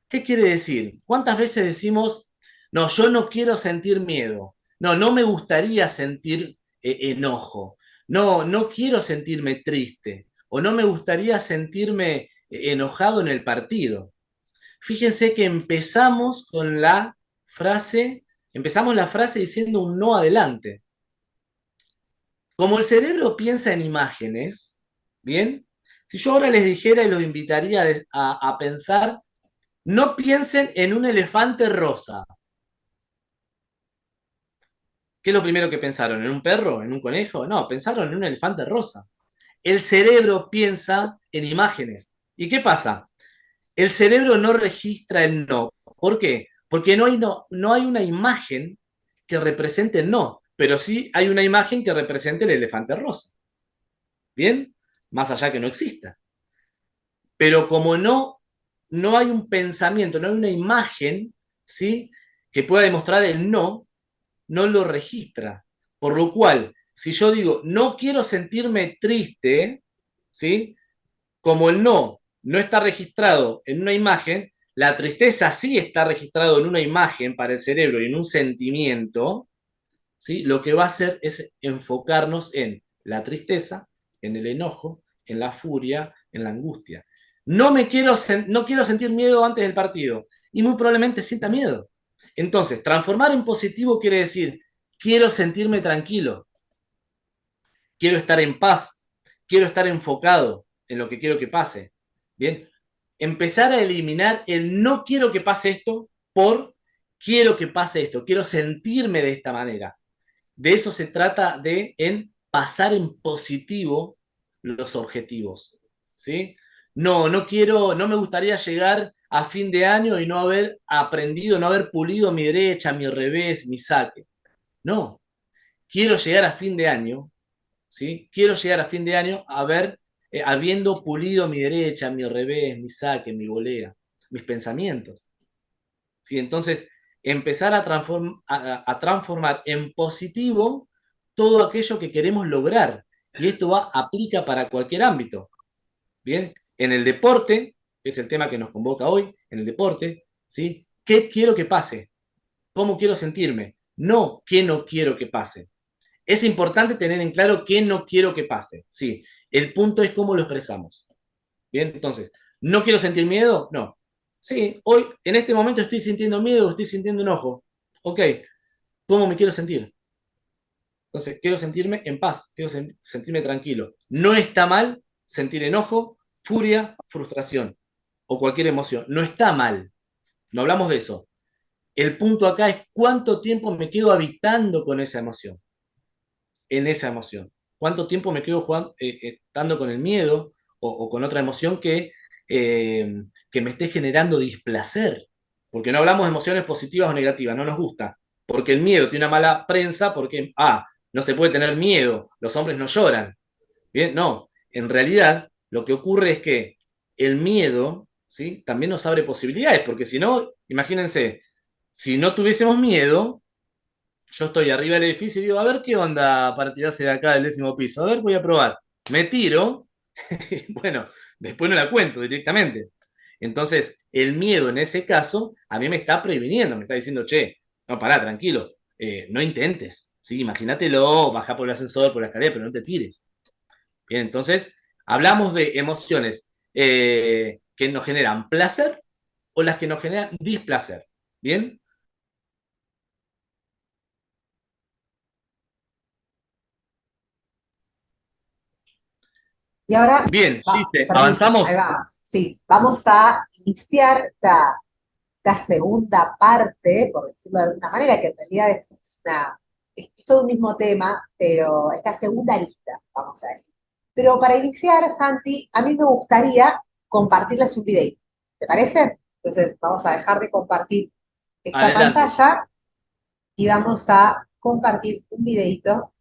¿Qué quiere decir? ¿Cuántas veces decimos, no, yo no quiero sentir miedo? No, no me gustaría sentir enojo. No, no quiero sentirme triste. O no me gustaría sentirme enojado en el partido. Fíjense que empezamos la frase diciendo un no adelante. Como el cerebro piensa en imágenes, ¿bien? Si yo ahora les dijera y los invitaría a pensar, no piensen en un elefante rosa. ¿Qué es lo primero que pensaron? ¿En un perro? ¿En un conejo? No, pensaron en un elefante rosa. El cerebro piensa en imágenes. ¿Y qué pasa? El cerebro no registra el no. ¿Por qué? Porque no hay una imagen que represente el no, pero sí hay una imagen que represente el elefante rosa. ¿Bien? Más allá que no exista. Pero como no hay un pensamiento, no hay una imagen, ¿sí? Que pueda demostrar el no, no lo registra. Por lo cual, si yo digo, no quiero sentirme triste, ¿sí? Como el no está registrado en una imagen, la tristeza sí está registrado en una imagen para el cerebro y en un sentimiento, ¿sí? Lo que va a hacer es enfocarnos en la tristeza, en el enojo, en la furia, en la angustia. No quiero sentir miedo antes del partido y muy probablemente sienta miedo. Entonces, transformar en positivo quiere decir, quiero sentirme tranquilo, quiero estar en paz, quiero estar enfocado en lo que quiero que pase. Bien, empezar a eliminar el no quiero que pase esto por quiero que pase esto, quiero sentirme de esta manera. De eso se trata en pasar en positivo los objetivos, ¿sí? No, no quiero, no me gustaría llegar a fin de año y no haber aprendido, no haber pulido mi derecha, mi revés, mi saque. No, quiero llegar a fin de año, ¿sí? Quiero llegar a fin de año habiendo pulido mi derecha, mi revés, mi saque, mi volea, mis pensamientos, ¿sí? Entonces, empezar a transformar en positivo todo aquello que queremos lograr. Y esto aplica para cualquier ámbito. Bien, en el deporte, que es el tema que nos convoca hoy, en el deporte, ¿sí? ¿Qué quiero que pase? ¿Cómo quiero sentirme? No, ¿qué no quiero que pase? Es importante tener en claro qué no quiero que pase. Sí, el punto es cómo lo expresamos. Bien, entonces, ¿no quiero sentir miedo? No. Sí, hoy, en este momento estoy sintiendo miedo, estoy sintiendo enojo. Ok, ¿cómo me quiero sentir? Entonces, quiero sentirme en paz, quiero sentirme tranquilo. No está mal sentir enojo, furia, frustración o cualquier emoción. No está mal. No hablamos de eso. El punto acá es cuánto tiempo me quedo habitando con esa emoción, en esa emoción. Cuánto tiempo me quedo estando con el miedo o con otra emoción que me esté generando displacer. Porque no hablamos de emociones positivas o negativas, no nos gusta. Porque el miedo tiene una mala prensa porque, no se puede tener miedo, los hombres no lloran. Bien, no, en realidad lo que ocurre es que el miedo, ¿sí? También nos abre posibilidades, porque si no, imagínense, si no tuviésemos miedo, yo estoy arriba del edificio y digo, a ver qué onda para tirarse de acá del 10.º piso, a ver, voy a probar. Me tiro, y bueno, después no la cuento directamente. Entonces, el miedo en ese caso a mí me está previniendo, me está diciendo, che, no, pará, tranquilo, no intentes, ¿sí? Imagínatelo, baja por el ascensor, por la escalera, pero no te tires. Bien, entonces, hablamos de emociones que nos generan placer o las que nos generan displacer. ¿Bien?
Y ahora,
Bien, dice,
permiso, ahí
avanzamos.
vamos. Sí, vamos a iniciar esta segunda parte, por decirlo de alguna manera, que en realidad es todo un mismo tema, pero esta segunda lista, vamos a decir. Pero para iniciar, Santi, a mí me gustaría compartirles un video. ¿Te parece? Entonces, vamos a dejar de compartir esta
Adelante.
pantalla y vamos a compartir un videito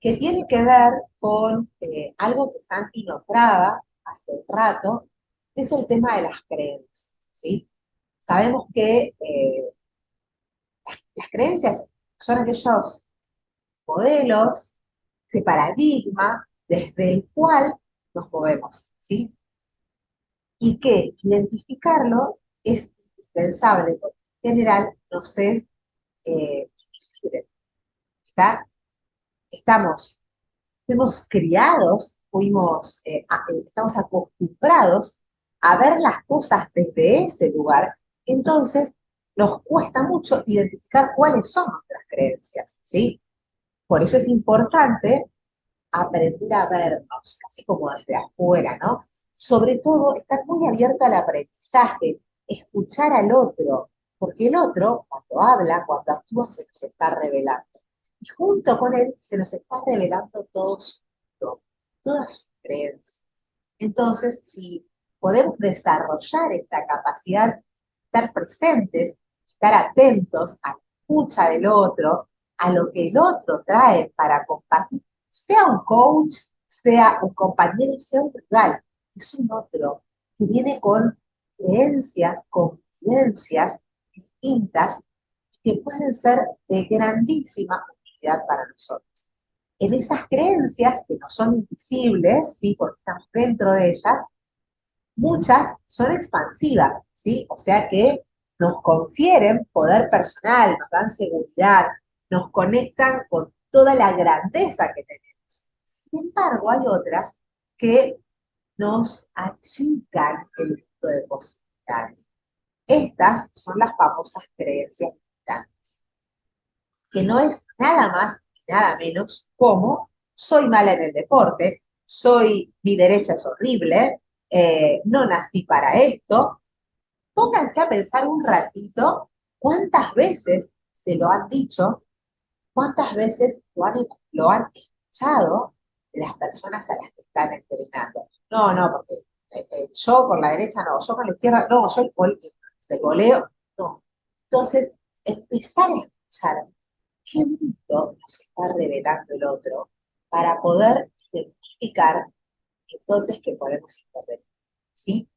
que tiene que ver con algo que Santi nombraba hace un rato, que es el tema de las creencias, ¿sí? Sabemos que las creencias son aquellos modelos, ese paradigma desde el cual nos movemos, ¿sí? Y que identificarlo es indispensable, porque en general nos es invisible, ¿está? Estamos fuimos criados, estamos acostumbrados a ver las cosas desde ese lugar, entonces nos cuesta mucho identificar cuáles son nuestras creencias, ¿sí? Por eso es importante aprender a vernos, así como desde afuera, ¿no? Sobre todo, estar muy abierto al aprendizaje, escuchar al otro, porque el otro, cuando habla, cuando actúa, se nos está revelando. Y junto con él se nos está revelando todo su mundo, todas sus creencias. Entonces, si podemos desarrollar esta capacidad de estar presentes, estar atentos a la escucha del otro, a lo que el otro trae para compartir, sea un coach, sea un compañero, sea un rival, es un otro que viene con creencias, con vivencias distintas que pueden ser de grandísima utilidad para nosotros. En esas creencias que no son invisibles, ¿sí? Porque estamos dentro de ellas, muchas son expansivas, ¿sí? O sea que nos confieren poder personal, nos dan seguridad, nos conectan con toda la grandeza que tenemos. Sin embargo, hay otras que nos achican el mundo de posibilidades. Estas son las famosas creencias limitantes, que no es nada más y nada menos como soy mala en el deporte, mi derecha es horrible, no nací para esto. Pónganse a pensar un ratito cuántas veces se lo han dicho, cuántas veces lo han escuchado las personas a las que están entrenando. No, no, porque yo por la derecha no, yo con la izquierda no, yo el voleo, no. Entonces, empezar a escuchar qué mundo nos está revelando el otro para poder identificar en dónde es que podemos intervenir. ¿Sí?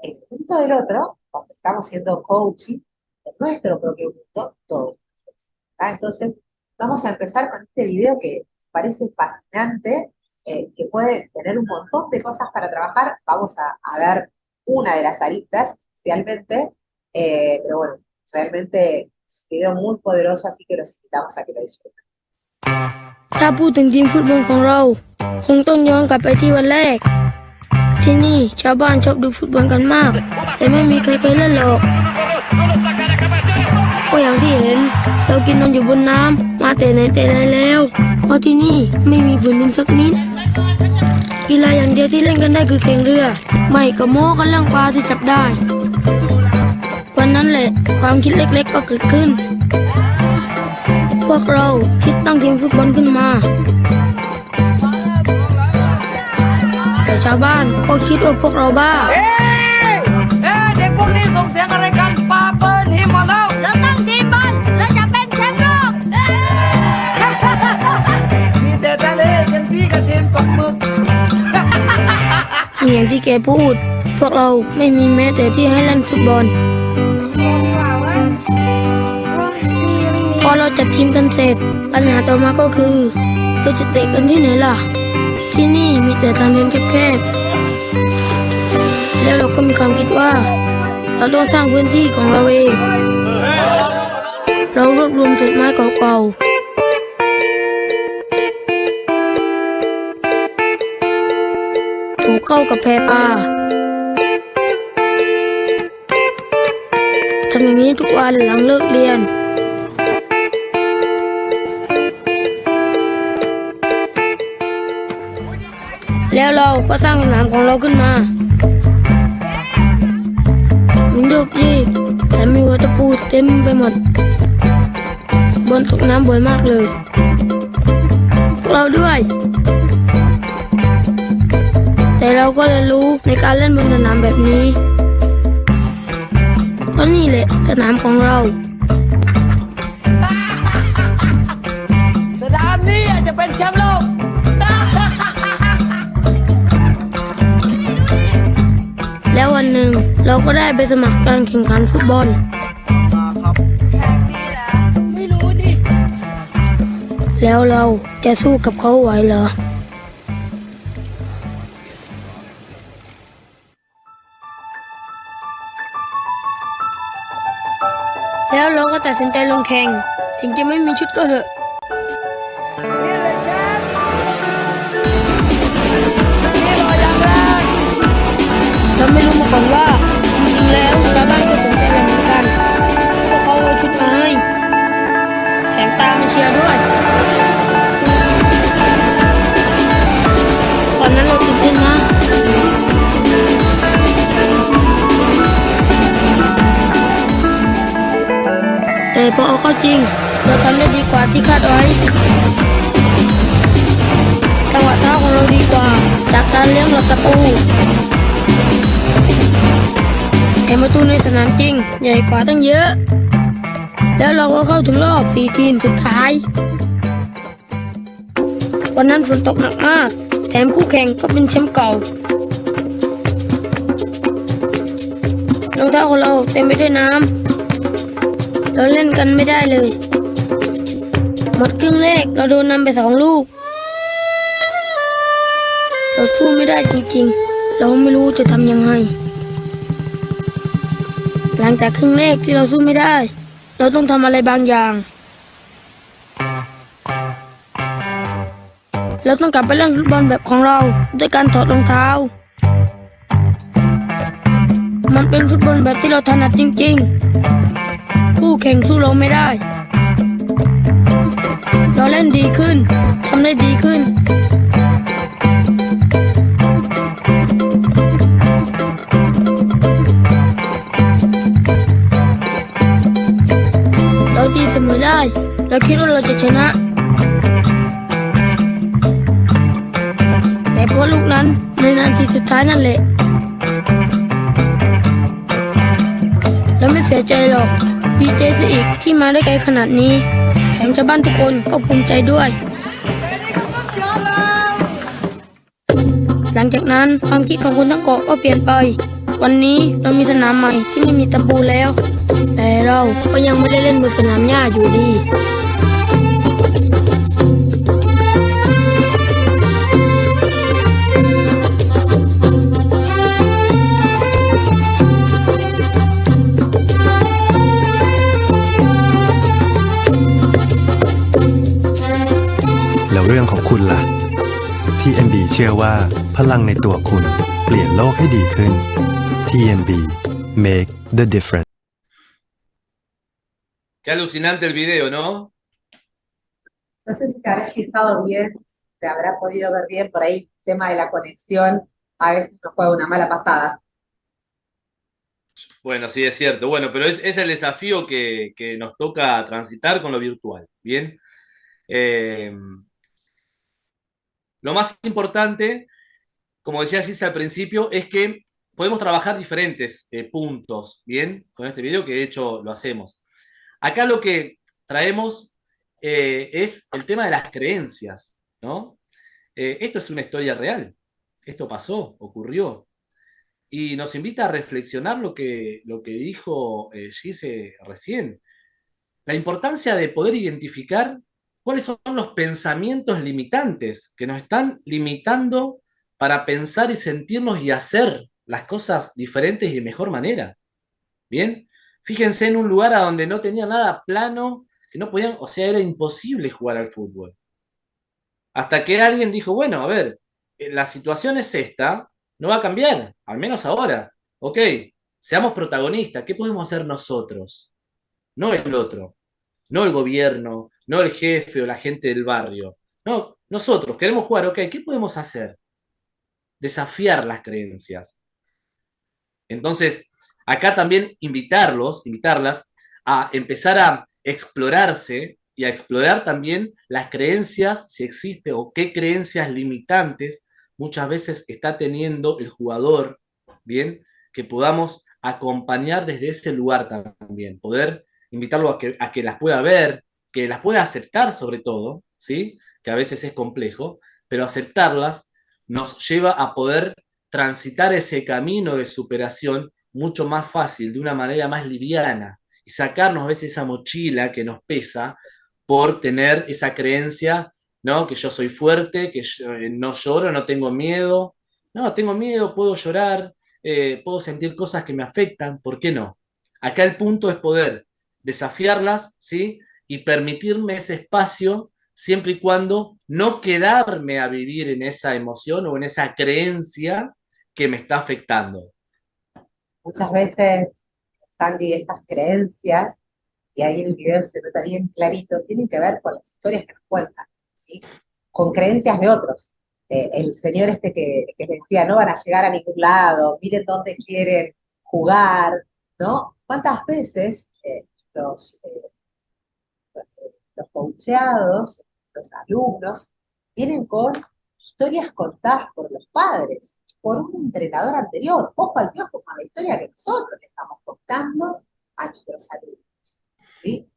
El mundo del otro, cuando estamos siendo coaching, de nuestro propio mundo, todo. Entonces, vamos a empezar con este video que parece fascinante, que puede tener un montón de cosas para trabajar. Vamos a ver una de las aristas, especialmente, pero bueno, realmente es un video muy poderoso, así que los invitamos a que lo disfruten.
ถ้าพูดถึงทีมฟุตบอลของเราคงต้องย้อนกลับไปที่วันแรกที่นี่ชาวบ้านชอบดูฟุตบอลกันมากแต่ไม่มีใครเคยเล่นหรอกก็อย่างที่เห็นเรากินนอนอยู่บนน้ำมาแต่ไหนแต่ไรแล้วเพราะที่นี่ไม่มีพื้นดินสักนิดกีฬาอย่างเดียวที่เล่นกันได้คือแข่งเรือไม่ก็โม้กันเรื่องปลาที่จับได้วันนั้นแหละความคิดเล็กๆก็เกิดขึ้นพวกเราคิดตั้งทีมฟุตบอลขึ้นมาแต่ชาวบ้านก็คิดว่าพวกเราบ้า
เด็กพวกนี้ส่งเสียงอะไรกันปาเปิ้ลหิมหมดแล้ว
เราตั้งทีมบอลเราจะเป็นแชมป์โลก
มีแต่ทะเลเป็นพี่กับทีมตกหมึก
จริงอย่างที่แกพูดพวกเราไม่มีแม้แต่ที่ให้เล่นฟุตบอลพอเราจัดทีมกันเสร็จปัญหาต่อมาก็คือเราจะเตะกันที่ไหนล่ะที่นี่มีแต่ทางเดินแคบๆแล้วเราก็มีความคิดว่าเราต้องสร้างพื้นที่ของเราเองเรารวบรวมเศษไม้เก่าๆถูกเข้ากับแพปลาทำอย่างนี้ทุกวันหลังเลิกเรียนแล้วเราก็สร้างสนามของเราขึ้นมามันโยกเยกแต่มีวัตถุปูเต็มไปหมดบอลตกน้ำบ่อยมากเลยพวกเราด้วยแต่เราก็เรียนรู้ในการเล่นบนสนามแบบนี้เพราะนี่แหละสนามของเรา
สนามนี้อาจจะเป็นแชมป์โลก
แล้ววันหนึ่งเราก็ได้ไปสมัครการแข่งขันฟุตบอลไม่รู้ดิแล้วเราจะสู้กับเขาไหวเหรอแล้วเราก็ตัดสินใจลงแข่งถึงจะไม่มีชุดก็เหอะเราไม่รู้มาก่อนว่าจริงๆแล้วชาวบ้านก็สนใจเราเหมือนกันพวกเขาเอาชุดมาให้แถมตามมาเชียร์ด้วยตอนนั้นเราตื่นเต้นมากแต่พอเอาเข้าจริงเราทำได้ดีกว่าที่คาดไว้จังหวะเท้าของเราดีกว่าจากการเลี้ยงหลักตะปูแต่ประตูในสนามจริงใหญ่กว่าตั้งเยอะแล้วเราก็เข้าถึงรอบ4 ทีมสุดท้ายวันนั้นฝนตกหนักมากแถมคู่แข่งก็เป็นแชมป์เก่ารองเท้าของเราเต็มไปด้วยน้ำเราเล่นกันไม่ได้เลยหมดครึ่งแรกเราโดนนำไป2 ลูกเราสู้ไม่ได้จริงๆเราไม่รู้จะทำยังไงหลังจากครึ่งแรกที่เราสู้ไม่ได้เราต้องทำอะไรบางอย่างเราต้องกลับไปเล่นฟุตบอลแบบของเราด้วยการถอดรองเท้ามันเป็นฟุตบอลแบบที่เราถนัดจริงๆคู่แข่งสู้เราไม่ได้เราเล่นดีขึ้นทำได้ดีขึ้นเราตีเสมอได้เราคิดว่าเราจะชนะ ว่าลูกนั้นในนาทีสุดท้ายนั่นแหละแล้วไม่เสียใจหรอกดีใจซะอีกที่มาได้ไกลขนาดนี้แถมชาวบ้านทุกคนก็ภูมิใจด้วยหลังจากนั้นความคิดของคนทั้งเกาะก็เปลี่ยนไปวันนี้เรามีสนามใหม่ที่ไม่มีตะปูแล้วแต่เราก็ยังไม่ได้เล่นบนสนามหญ้าอยู่ดี
แล้วเรื่องของคุณล่ะ TNB เชื่อว่าพลังในตัวคุณเปลี่ยนโลกให้ดีขึ้น TNB Make the difference.
Qué alucinante el video, ¿no?
No sé si te habrá fijado bien, te habrá podido ver bien por ahí, el tema de la conexión, a veces nos juega una mala pasada.
Bueno, sí, es cierto. Bueno, pero es el desafío que nos toca transitar con lo virtual. Bien. Lo más importante, como decía Gisa al principio, es que podemos trabajar diferentes puntos, ¿bien? Con este video que de hecho lo hacemos. Acá lo que traemos es el tema de las creencias, ¿no? Esto es una historia real. Esto pasó, ocurrió. Y nos invita a reflexionar lo que dijo Gise recién. La importancia de poder identificar cuáles son los pensamientos limitantes que nos están limitando para pensar y sentirnos y hacer las cosas diferentes y de mejor manera. ¿Bien? Fíjense en un lugar a donde no tenía nada plano, que no podían, o sea, era imposible jugar al fútbol. Hasta que alguien dijo, bueno, a ver, la situación es esta, no va a cambiar, al menos ahora. Ok, seamos protagonistas, ¿qué podemos hacer nosotros? No el otro, no el gobierno, no el jefe o la gente del barrio. No, nosotros queremos jugar, ok, ¿qué podemos hacer? Desafiar las creencias. Entonces, acá también invitarlas a empezar a explorarse y a explorar también las creencias, si existe o qué creencias limitantes muchas veces está teniendo el jugador, ¿bien? Que podamos acompañar desde ese lugar también, poder invitarlo a que las pueda ver, que las pueda aceptar sobre todo, ¿sí? Que a veces es complejo, pero aceptarlas nos lleva a poder transitar ese camino de superación mucho más fácil, de una manera más liviana, y sacarnos a veces esa mochila que nos pesa por tener esa creencia, ¿no? Que yo soy fuerte, que yo, no lloro, no tengo miedo. No, tengo miedo, puedo llorar, puedo sentir cosas que me afectan, ¿por qué no? Acá el punto es poder desafiarlas, ¿sí? Y permitirme ese espacio siempre y cuando no quedarme a vivir en esa emoción o en esa creencia que me está afectando.
Muchas veces, Sandy, estas creencias, y ahí en el video se nota bien clarito, tienen que ver con las historias que nos cuentan, ¿sí? Con creencias de otros. El señor este que decía, no van a llegar a ningún lado, miren dónde quieren jugar, ¿no? ¿Cuántas veces los, los coacheados, los alumnos, vienen con historias contadas por los padres, por un entrenador anterior, ojo al piojo con la historia que nosotros le estamos contando a nuestros alumnos, ¿sí?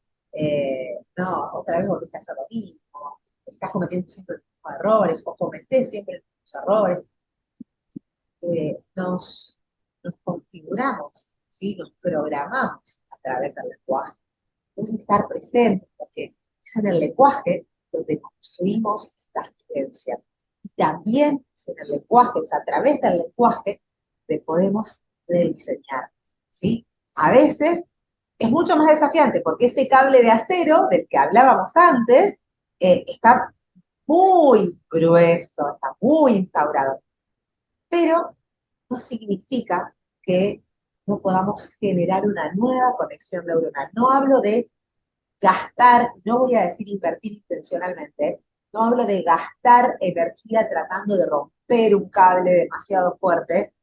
No, otra vez volviste a hacer lo mismo, estás cometiendo siempre los mismos errores, o cometés siempre los mismos errores. Nos configuramos, ¿sí? Nos programamos a través del lenguaje. Entonces estar presente, porque es en el lenguaje donde construimos estas creencias. Y también es en el lenguaje, es a través del lenguaje que podemos rediseñar, ¿sí? A veces es mucho más desafiante porque ese cable de acero del que hablábamos antes está muy grueso, está muy instaurado. Pero no significa que no podamos generar una nueva conexión neuronal. No hablo de gastar, y no voy a decir invertir intencionalmente, no hablo de gastar energía tratando de romper un cable demasiado fuerte,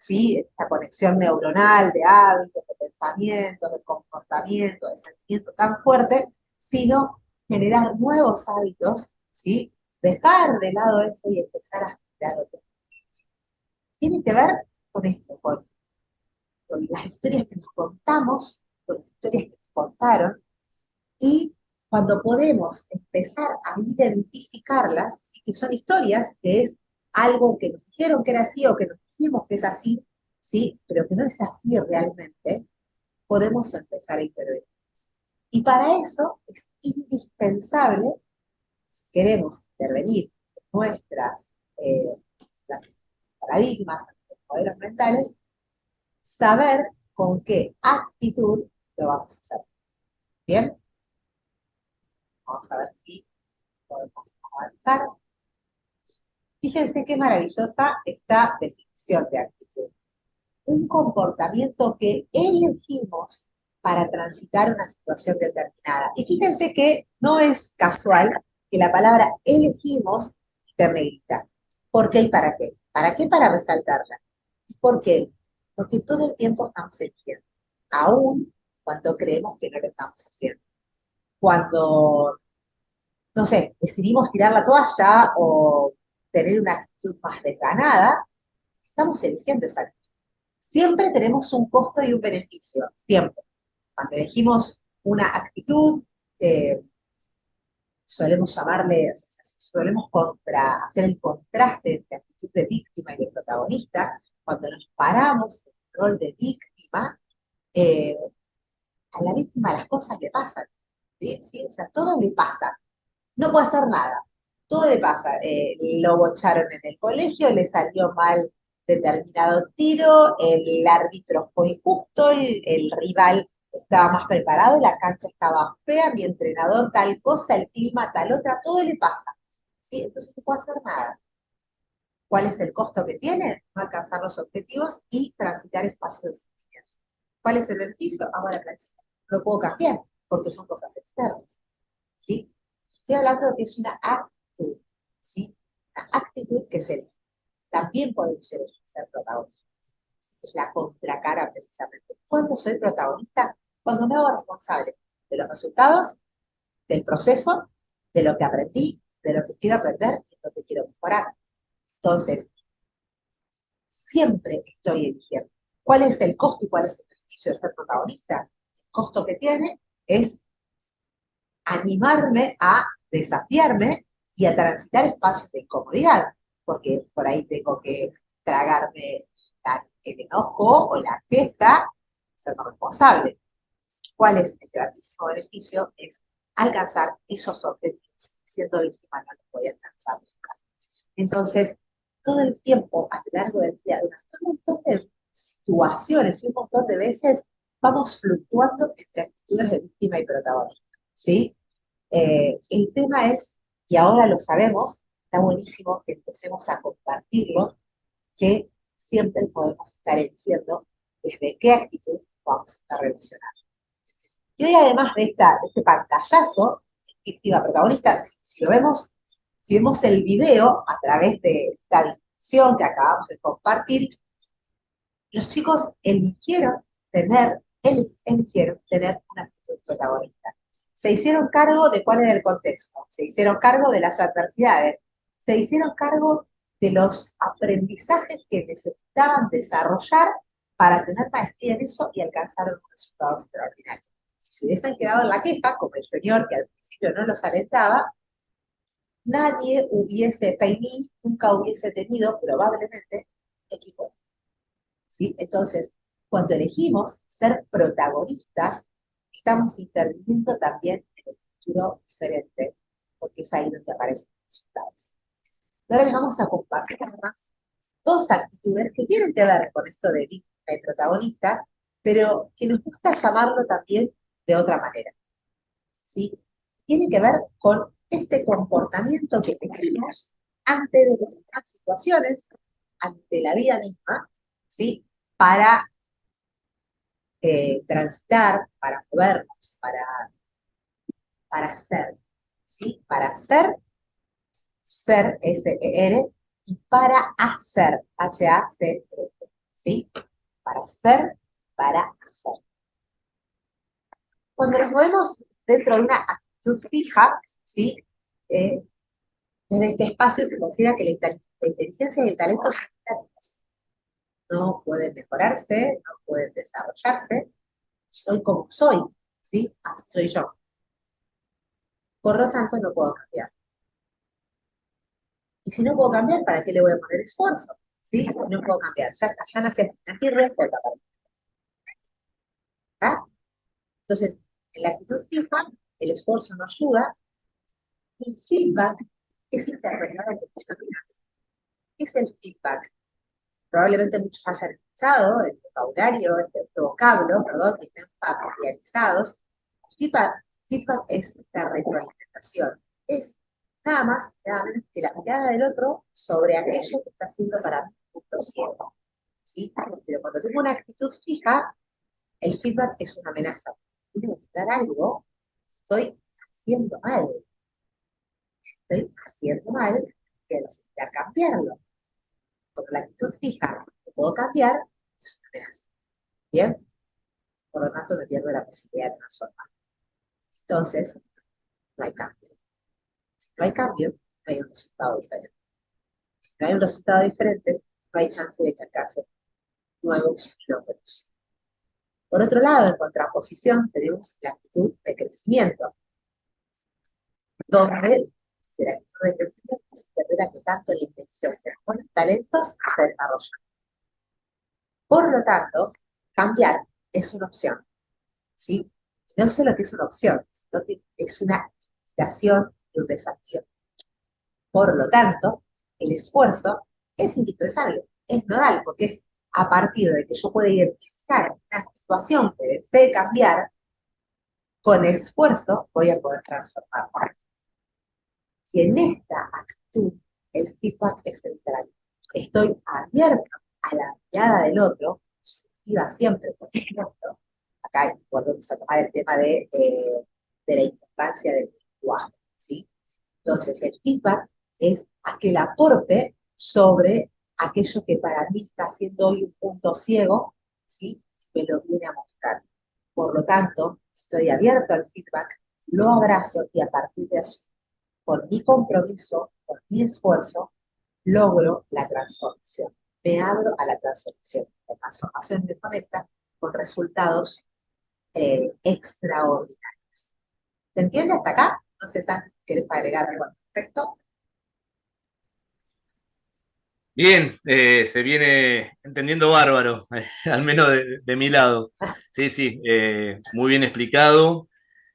¿sí? Esta conexión neuronal de hábitos, de pensamientos, de comportamiento, de sentimiento tan fuerte, sino generar nuevos hábitos, ¿sí? Dejar de lado eso y empezar a crear otro. Tiene que ver con esto, con las historias que nos contamos, con las historias que nos contaron, y cuando podemos empezar a identificarlas, ¿sí? Que son historias, que es algo que nos dijeron que era así o que nos dijimos que es así, ¿sí? Pero que no es así realmente, podemos empezar a intervenir. Y para eso es indispensable, si queremos intervenir en nuestras paradigmas, en nuestros modelos mentales, saber con qué actitud lo vamos a hacer. ¿Bien? Vamos a ver si podemos avanzar. Fíjense qué maravillosa esta definición de actitud. Un comportamiento que elegimos para transitar una situación determinada. Y fíjense que no es casual que la palabra elegimos esté negrita. ¿Por qué y para qué? ¿Para qué? Para resaltarla. ¿Y por qué? Porque todo el tiempo estamos eligiendo, aún cuando creemos que no lo estamos haciendo. Cuando, no sé, decidimos tirar la toalla o tener una actitud más desganada, estamos eligiendo esa actitud. Siempre tenemos un costo y un beneficio, siempre. Cuando elegimos una actitud, solemos llamarle, o sea, solemos hacer el contraste entre actitud de víctima y de protagonista. Cuando nos paramos en el rol de víctima, eh, a la víctima las cosas le pasan, ¿sí? ¿Sí? O sea, todo le pasa, no puede hacer nada, todo le pasa. Lo bocharon en el colegio, le salió mal determinado tiro, el árbitro fue injusto, el rival estaba más preparado, la cancha estaba fea, mi entrenador tal cosa, el clima tal otra, todo le pasa, ¿sí? Entonces no puede hacer nada. ¿Cuál es el costo que tiene? No alcanzar los objetivos y transitar espacios de sufrimiento. ¿Cuál es el beneficio? Ahora la chica. Lo puedo cambiar, porque son cosas externas, ¿sí? Estoy hablando de que es una actitud, ¿sí? Una actitud que se también podemos ser protagonistas. Es la contracara precisamente. ¿Cuándo soy protagonista? Cuando me hago responsable de los resultados, del proceso, de lo que aprendí, de lo que quiero aprender y de lo que quiero mejorar. Entonces, siempre estoy eligiendo. ¿Cuál es el costo y cuál es el beneficio de ser protagonista? El costo que tiene es animarme a desafiarme y a transitar espacios de incomodidad, porque por ahí tengo que tragarme el enojo o la queja, ser responsable. ¿Cuál es el grandísimo beneficio? Es alcanzar esos objetivos. Siendo víctima no los voy a alcanzar nunca. Entonces, todo el tiempo, a lo largo del día, durante un montón de situaciones y un montón de veces, vamos fluctuando entre actitudes de víctima y protagonista, ¿sí? El tema es, y ahora lo sabemos, está buenísimo que empecemos a compartirlo, que siempre podemos estar eligiendo desde qué actitud vamos a estar relacionando. Y hoy, además de este pantallazo, víctima protagonista, si vemos el video a través de esta discusión que acabamos de compartir, los chicos eligieron tener una actitud protagonista. Se hicieron cargo de cuál era el contexto, se hicieron cargo de las adversidades, se hicieron cargo de los aprendizajes que necesitaban desarrollar para tener maestría en eso y alcanzar un resultado extraordinario. Si se hubiesen quedado en la queja, como el señor que al principio no los alentaba, nadie hubiese, Peiní nunca hubiese tenido probablemente equipo. ¿Sí? Entonces, cuando elegimos ser protagonistas, estamos interviniendo también en el futuro diferente, porque es ahí donde aparecen los resultados. Ahora les vamos a compartir además dos actitudes que tienen que ver con esto de víctima y protagonista, pero que nos gusta llamarlo también de otra manera, ¿sí? Tiene que ver con este comportamiento que tenemos ante determinadas situaciones, ante la vida misma, ¿sí? Para transitar, para movernos, para ser, ¿sí? Para ser, S-E-R, y para hacer, H-A-C-E, ¿sí? Para ser, para hacer. Cuando nos movemos dentro de una actitud fija, ¿sí? Desde este espacio se considera que la la inteligencia y el talento son estáticos. No pueden mejorarse, no pueden desarrollarse. Soy como soy, ¿sí? Así soy yo. Por lo tanto, no puedo cambiar. Y si no puedo cambiar, ¿para qué le voy a poner esfuerzo? ¿Sí? Si no puedo cambiar, ya está, ya nací así, nací respuesta para mí. ¿Está? Entonces, en la actitud fija, el esfuerzo no ayuda, el feedback es interpretar lo que tú caminas. ¿Qué es el feedback? Probablemente muchos hayan escuchado el vocabulario, este vocablo, perdón, que estén familiarizados. Feedback es la retroalimentación. Es nada más, nada menos que la mirada del otro sobre aquello que está haciendo para mí un punto ciego. ¿Sí? Pero cuando tengo una actitud fija, el feedback es una amenaza. Tengo que dar algo, estoy haciendo mal. Si estoy haciendo mal, que necesitar cambiarlo. Porque la actitud fija que puedo cambiar es una amenaza. ¿Bien? Por lo tanto, me pierdo la posibilidad de transformar. Entonces, no hay cambio. Si no hay cambio, no hay un resultado diferente. Si no hay un resultado diferente, no hay chance de que alcance nuevos logros. Por otro lado, en contraposición, tenemos la actitud de crecimiento, donde de la actitud de crecimiento se interpreta que tanto la inteligencia como los talentos se desarrollan. Por lo tanto, cambiar es una opción, ¿sí? Y no solo que es una opción, sino que es una invitación y un desafío. Por lo tanto, el esfuerzo es indispensable, es nodal, porque es a partir de que yo pueda identificar una situación que desee cambiar, con esfuerzo voy a poder transformarla. Y en esta actitud, el feedback es central. Estoy abierto a la mirada del otro, positiva siempre, por supuesto. Acá volvemos a tomar el tema de la importancia del lenguaje, ¿sí? Entonces, el feedback es aquel aporte sobre aquello que para mí está siendo hoy un punto ciego, ¿sí? Me lo viene a mostrar. Por lo tanto, estoy abierto al feedback, lo abrazo y a partir de allí, por mi compromiso, por mi esfuerzo, logro la transformación. Me abro a la transformación. La transformación me conecta con resultados extraordinarios. ¿Se entiende hasta acá? No sé, Santi, si quieres agregar algo al respecto.
Bien, se viene entendiendo bárbaro, al menos de mi lado. Sí, sí, muy bien explicado.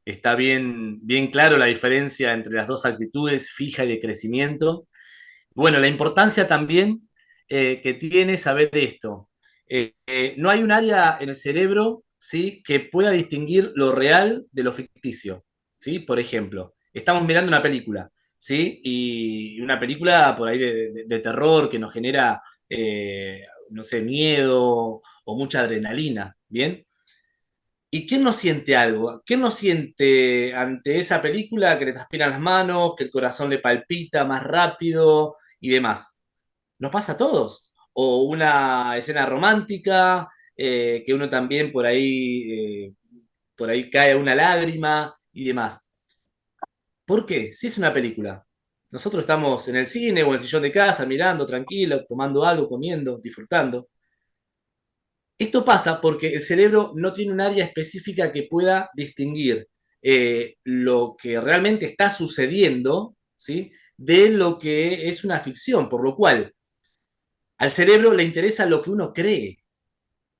Está bien, bien claro la diferencia entre las dos actitudes, fija y de crecimiento. Bueno, la importancia también que tiene saber esto. No hay un área en el cerebro, ¿sí?, que pueda distinguir lo real de lo ficticio. ¿Sí? Por ejemplo, estamos mirando una película, ¿sí? Y una película por ahí de terror que nos genera, no sé, miedo o mucha adrenalina, ¿bien? ¿Y quién no siente algo? ¿Quién no siente ante esa película que le transpiran las manos, que el corazón le palpita más rápido y demás? Nos pasa a todos. O una escena romántica, que uno también por ahí cae una lágrima y demás. ¿Por qué? Si es una película. Nosotros estamos en el cine o en el sillón de casa, mirando, tranquilo, tomando algo, comiendo, disfrutando. Esto pasa porque el cerebro no tiene un área específica que pueda distinguir lo que realmente está sucediendo, ¿sí?, de lo que es una ficción, por lo cual al cerebro le interesa lo que uno cree.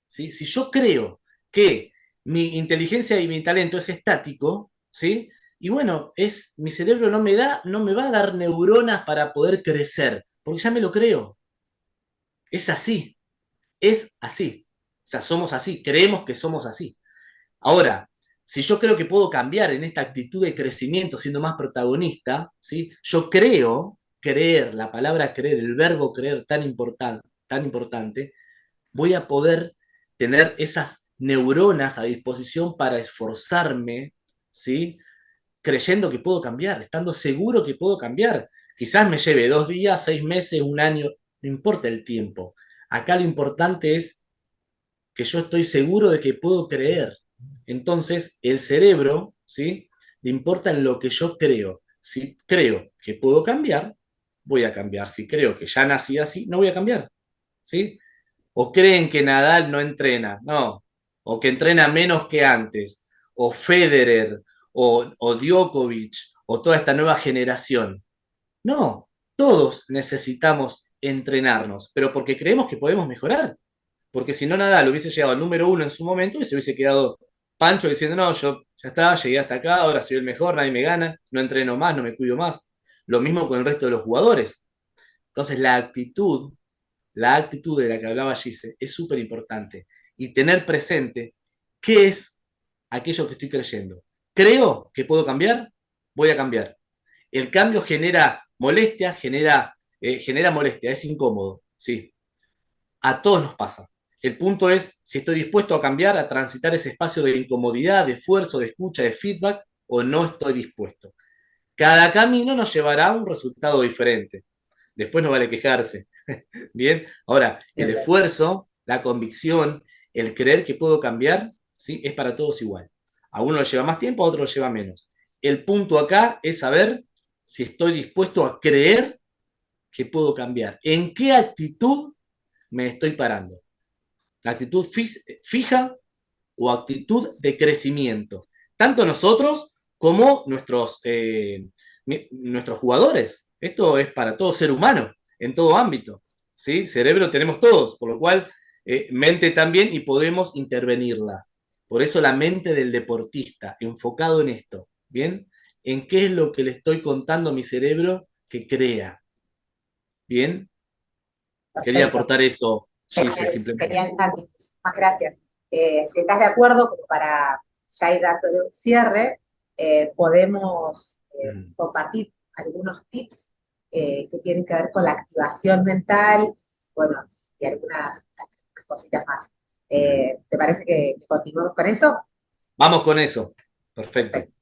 ¿Sí? Si yo creo que mi inteligencia y mi talento es estático, ¿sí?, y bueno, mi cerebro no me va a dar neuronas para poder crecer, porque ya me lo creo. Es así, es así. O sea, somos así, creemos que somos así. Ahora, si yo creo que puedo cambiar en esta actitud de crecimiento siendo más protagonista, ¿sí?, yo creo, creer, la palabra creer, el verbo creer tan importante, voy a poder tener esas neuronas a disposición para esforzarme, ¿sí?, creyendo que puedo cambiar, estando seguro que puedo cambiar. Quizás me lleve 2 días, 6 meses, un año, no importa el tiempo. Acá lo importante es que yo estoy seguro de que puedo creer. Entonces, el cerebro, ¿sí?, le importa en lo que yo creo. Si creo que puedo cambiar, voy a cambiar. Si creo que ya nací así, no voy a cambiar. ¿Sí? O creen que Nadal no entrena, no. O que entrena menos que antes. O Federer, o Djokovic, o toda esta nueva generación. No, todos necesitamos entrenarnos, pero porque creemos que podemos mejorar. Porque si no, Nadal hubiese llegado al número uno en su momento y se hubiese quedado Pancho diciendo, no, yo ya está, llegué hasta acá, ahora soy el mejor, nadie me gana, no entreno más, no me cuido más. Lo mismo con el resto de los jugadores. Entonces, la actitud de la que hablaba Gise es súper importante. Y tener presente qué es aquello que estoy creyendo. ¿Creo que puedo cambiar? Voy a cambiar. El cambio genera molestia, genera molestia, es incómodo, sí. A todos nos pasa. El punto es si estoy dispuesto a cambiar, a transitar ese espacio de incomodidad, de esfuerzo, de escucha, de feedback, o no estoy dispuesto. Cada camino nos llevará a un resultado diferente. Después no vale quejarse. Bien, ahora, el esfuerzo, la convicción, el creer que puedo cambiar, ¿sí? Es para todos igual. A uno le lleva más tiempo, a otro le lleva menos. El punto acá es saber si estoy dispuesto a creer que puedo cambiar. ¿En qué actitud me estoy parando? ¿Actitud fija o actitud de crecimiento? Tanto nosotros como nuestros jugadores. Esto es para todo ser humano, en todo ámbito. ¿Sí? Cerebro tenemos todos, por lo cual mente también y podemos intervenirla. Por eso la mente del deportista, enfocado en esto, ¿bien? ¿En qué es lo que le estoy contando a mi cerebro que crea? ¿Bien? Quería
Perfecto.
aportar eso, Gise,
Genial,
simplemente.
genial, Santi. Muchísimas gracias. Si estás de acuerdo, como para ya ir dándole un cierre, podemos
Mm.
compartir algunos tips que tienen que ver con la activación mental, bueno, y algunas cositas más. ¿Te parece que continuemos con eso?
Vamos con eso. Perfecto.
Perfecto.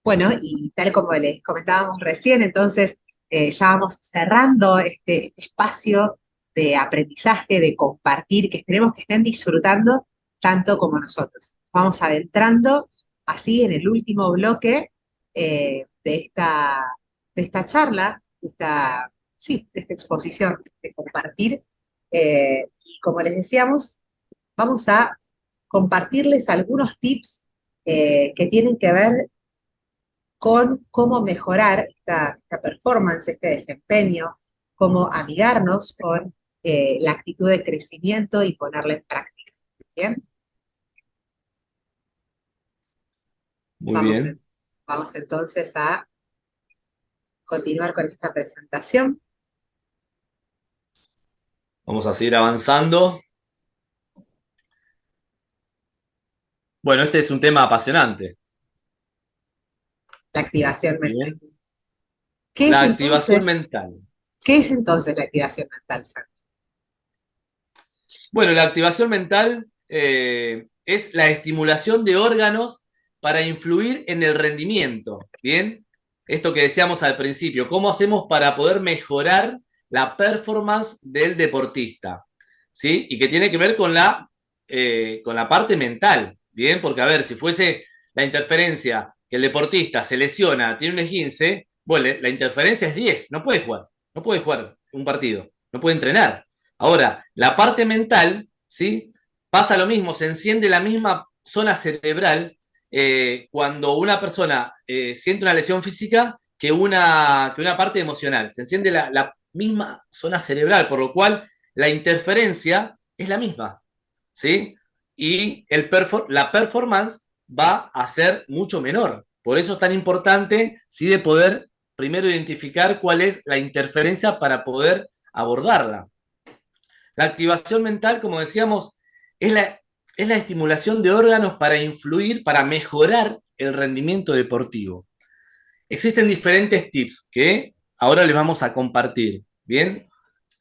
Bueno, y tal como les comentábamos recién, entonces ya vamos cerrando este espacio de aprendizaje, de compartir, que esperemos que estén disfrutando tanto como nosotros. Vamos adentrando así en el último bloque de esta charla, sí, de esta exposición, de compartir. Y como les decíamos, vamos a compartirles algunos tips que tienen que ver con cómo mejorar esta performance, este desempeño, cómo amigarnos con la actitud de crecimiento y ponerla en práctica. ¿Bien?
Muy
Vamos,
bien.
vamos entonces a continuar con esta presentación.
Vamos a seguir avanzando. Bueno, este es un tema apasionante.
La activación mental.
Bien.
¿Qué
La
es
activación
entonces,
mental.
qué es entonces la activación mental, Santi?
Bueno, la activación mental es la estimulación de órganos para influir en el rendimiento. Bien. Esto que decíamos al principio, ¿cómo hacemos para poder mejorar la performance del deportista? ¿Sí? Y que tiene que ver con la parte mental. Bien, porque a ver, si fuese la interferencia que el deportista se lesiona, tiene un esguince, bueno, la interferencia es 10, no puede jugar un partido, no puede entrenar. Ahora, la parte mental, ¿sí? Pasa lo mismo, se enciende la misma zona cerebral cuando una persona siente una lesión física que una parte emocional. Se enciende la misma zona cerebral, por lo cual la interferencia es la misma, ¿sí? Y la performance va a ser mucho menor. Por eso es tan importante, ¿sí? De poder primero identificar cuál es la interferencia para poder abordarla. La activación mental, como decíamos, es la estimulación de órganos para influir, para mejorar el rendimiento deportivo. Existen diferentes tips que ahora les vamos a compartir. Bien,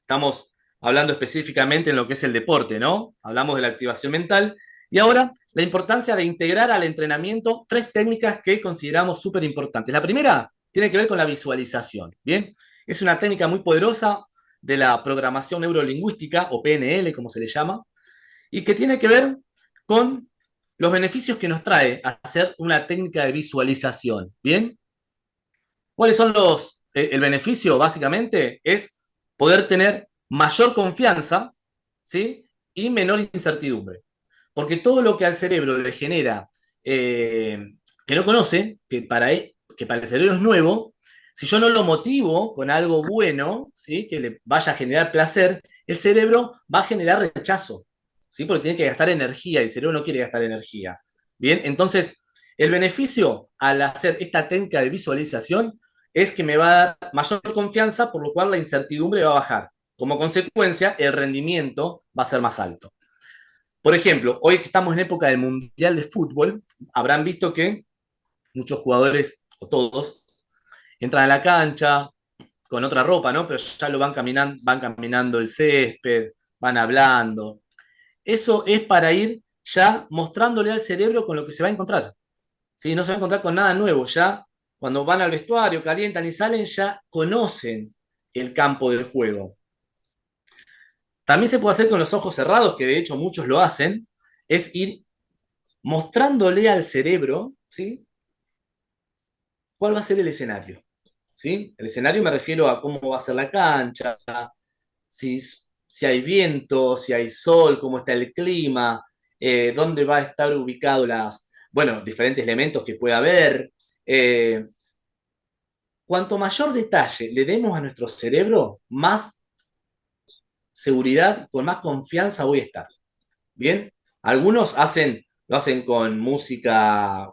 estamos hablando específicamente en lo que es el deporte, ¿no? Hablamos de la activación mental y ahora la importancia de integrar al entrenamiento 3 técnicas que consideramos súper importantes. La primera tiene que ver con la visualización, ¿bien? Es una técnica muy poderosa de la programación neurolingüística, o PNL, como se le llama, y que tiene que ver con los beneficios que nos trae hacer una técnica de visualización, ¿bien? ¿Cuáles son el beneficio básicamente es poder tener mayor confianza, ¿sí? Y menor incertidumbre. Porque todo lo que al cerebro le genera, que no conoce, que para el cerebro es nuevo, si yo no lo motivo con algo bueno, ¿sí? Que le vaya a generar placer, el cerebro va a generar rechazo, ¿sí? Porque tiene que gastar energía y el cerebro no quiere gastar energía. Bien, entonces el beneficio al hacer esta técnica de visualización es que me va a dar mayor confianza, por lo cual la incertidumbre va a bajar. Como consecuencia, el rendimiento va a ser más alto. Por ejemplo, hoy que estamos en época del Mundial de Fútbol, habrán visto que muchos jugadores, o todos, entran a la cancha con otra ropa, ¿no? Pero ya lo van caminando el césped, van hablando. Eso es para ir ya mostrándole al cerebro con lo que se va a encontrar. ¿Sí? No se va a encontrar con nada nuevo. Ya cuando van al vestuario, calientan y salen, ya conocen el campo del juego. También se puede hacer con los ojos cerrados, que de hecho muchos lo hacen, es ir mostrándole al cerebro, ¿sí? ¿Cuál va a ser el escenario? ¿Sí? El escenario me refiero a cómo va a ser la cancha, si hay viento, si hay sol, cómo está el clima, dónde va a estar ubicado bueno, diferentes elementos que pueda haber. Cuanto mayor detalle le demos a nuestro cerebro, más seguridad, con más confianza voy a estar. ¿Bien? Algunos lo hacen con música,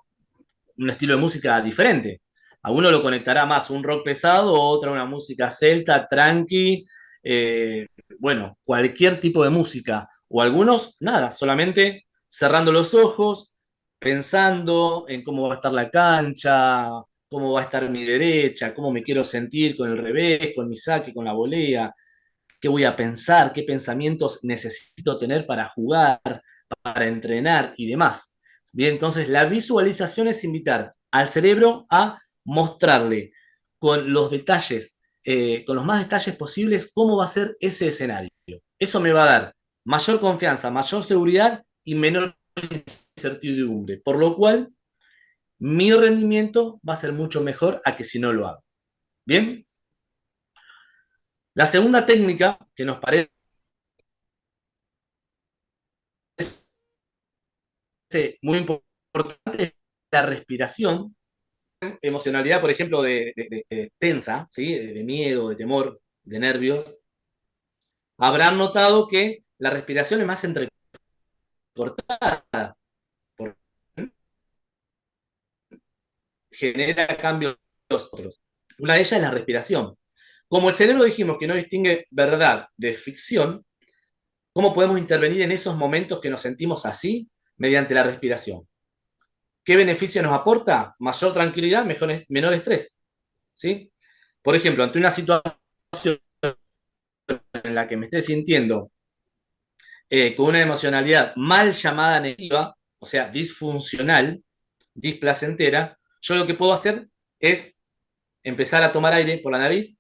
un estilo de música diferente. A uno lo conectará más un rock pesado, otra una música celta, tranqui, eh, bueno, cualquier tipo de música. O algunos, nada, solamente cerrando los ojos, pensando en cómo va a estar la cancha, cómo va a estar mi derecha, cómo me quiero sentir con el revés, con mi saque, con la volea, qué voy a pensar, qué pensamientos necesito tener para jugar, para entrenar y demás. Bien, entonces la visualización es invitar al cerebro a mostrarle con los detalles, con los más detalles posibles, cómo va a ser ese escenario. Eso me va a dar mayor confianza, mayor seguridad y menor incertidumbre, por lo cual mi rendimiento va a ser mucho mejor a que si no lo hago. Bien, la segunda técnica que nos parece muy importante es la respiración. Emocionalidad, por ejemplo, de tensa, ¿sí? De miedo, de temor, de nervios, habrán notado que la respiración es más entrecortada, porque genera cambios otros. Una de ellas es la respiración. Como el cerebro dijimos que no distingue verdad de ficción, ¿cómo podemos intervenir en esos momentos que nos sentimos así? Mediante la respiración. ¿Qué beneficio nos aporta? Mayor tranquilidad, menor estrés. ¿Sí? Por ejemplo, ante una situación en la que me esté sintiendo con una emocionalidad mal llamada negativa, o sea, disfuncional, displacentera, yo lo que puedo hacer es empezar a tomar aire por la nariz,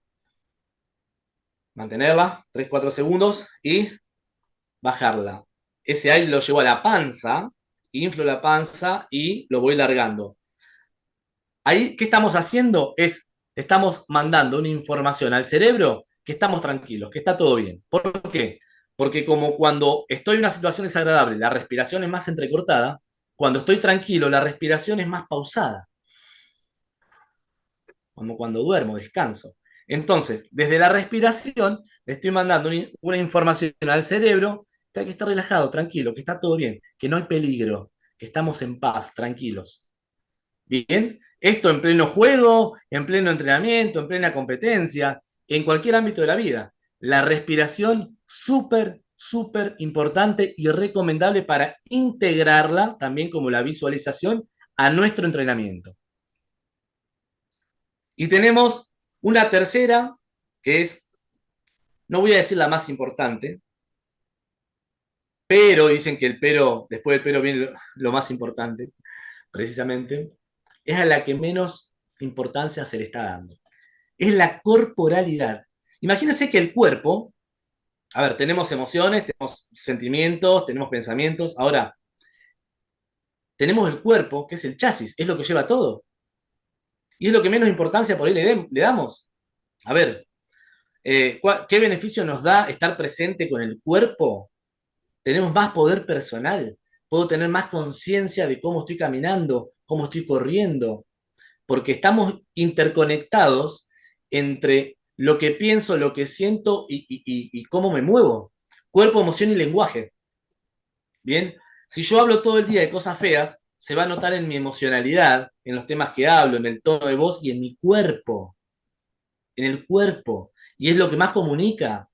mantenerla 3-4 segundos y bajarla. Ese aire lo llevo a la panza, inflo la panza y lo voy largando. Ahí, ¿qué estamos haciendo? Estamos mandando una información al cerebro que estamos tranquilos, que está todo bien. ¿Por qué? Porque como cuando estoy en una situación desagradable, la respiración es más entrecortada, cuando estoy tranquilo, la respiración es más pausada, como cuando duermo, descanso. Entonces, desde la respiración, le estoy mandando una información al cerebro que hay que estar relajado, tranquilo, que está todo bien, que no hay peligro, que estamos en paz, tranquilos. Bien, esto en pleno juego, en pleno entrenamiento, en plena competencia, en cualquier ámbito de la vida. La respiración súper, súper importante y recomendable para integrarla, también como la visualización, a nuestro entrenamiento. Y tenemos una tercera, que es, no voy a decir la más importante, pero dicen que después del pero viene lo más importante, precisamente, es a la que menos importancia se le está dando. Es la corporalidad. Imagínense que el cuerpo, a ver, tenemos emociones, tenemos sentimientos, tenemos pensamientos. Ahora, tenemos el cuerpo, que es el chasis, es lo que lleva todo. Y es lo que menos importancia por ahí le damos. A ver, ¿qué beneficio nos da estar presente con el cuerpo? Tenemos más poder personal, puedo tener más conciencia de cómo estoy caminando, cómo estoy corriendo, porque estamos interconectados entre lo que pienso, lo que siento y cómo me muevo. Cuerpo, emoción y lenguaje. Bien, si yo hablo todo el día de cosas feas, se va a notar en mi emocionalidad, en los temas que hablo, en el tono de voz y en mi cuerpo, en el cuerpo. Y es lo que más comunica,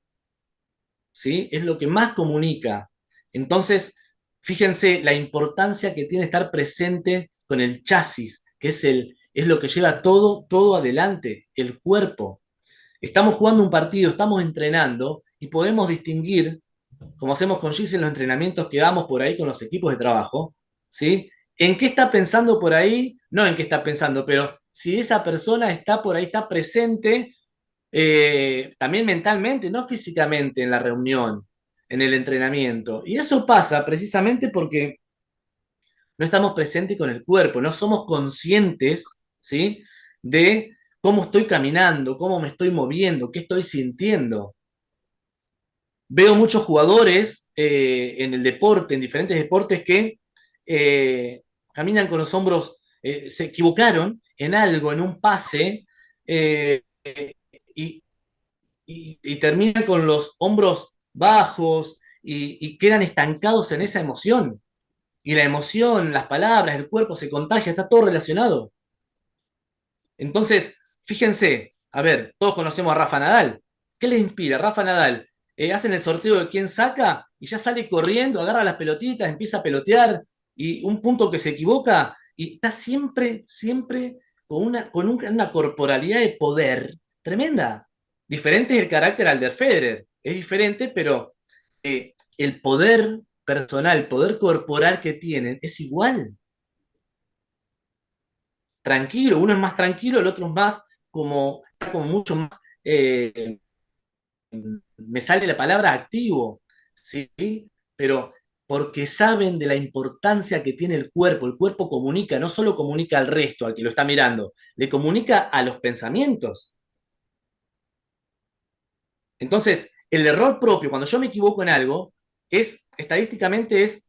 ¿sí? Es lo que más comunica. Entonces, fíjense la importancia que tiene estar presente con el chasis, que es lo que lleva todo adelante, el cuerpo. Estamos jugando un partido, estamos entrenando y podemos distinguir, como hacemos con Gis en los entrenamientos que damos por ahí con los equipos de trabajo, ¿sí? ¿En qué está pensando por ahí? No en qué está pensando, pero si esa persona está por ahí, está presente también mentalmente, no físicamente en la reunión, en el entrenamiento. Y eso pasa precisamente porque no estamos presentes con el cuerpo, no somos conscientes, ¿sí? De cómo estoy caminando, cómo me estoy moviendo, qué estoy sintiendo. Veo muchos jugadores en el deporte, en diferentes deportes, que caminan con los hombros, se equivocaron en algo, en un pase, eh, y, y terminan con los hombros bajos y quedan estancados en esa emoción. Y la emoción, las palabras, el cuerpo se contagia, está todo relacionado. Entonces, fíjense, a ver, todos conocemos a Rafa Nadal. ¿Qué les inspira? Rafa Nadal, hacen el sorteo de quién saca y ya sale corriendo, agarra las pelotitas, empieza a pelotear y un punto que se equivoca y está siempre con una corporalidad de poder tremenda. Diferente es el carácter al de Federer, es diferente, pero el poder personal, el poder corporal que tienen es igual. Tranquilo, uno es más tranquilo, el otro es más como mucho más, me sale la palabra activo, ¿sí? Pero porque saben de la importancia que tiene el cuerpo comunica, no solo comunica al resto, al que lo está mirando, le comunica a los pensamientos. Entonces, el error propio, cuando yo me equivoco en algo, estadísticamente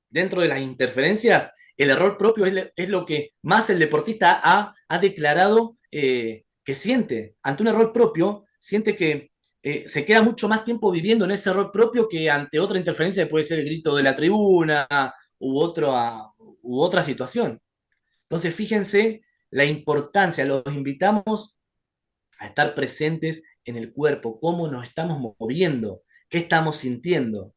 dentro de las interferencias, el error propio es lo que más el deportista ha declarado que siente. Ante un error propio, siente que se queda mucho más tiempo viviendo en ese error propio que ante otra interferencia que puede ser el grito de la tribuna u otra situación. Entonces, fíjense la importancia, los invitamos a estar presentes en el cuerpo, cómo nos estamos moviendo, qué estamos sintiendo,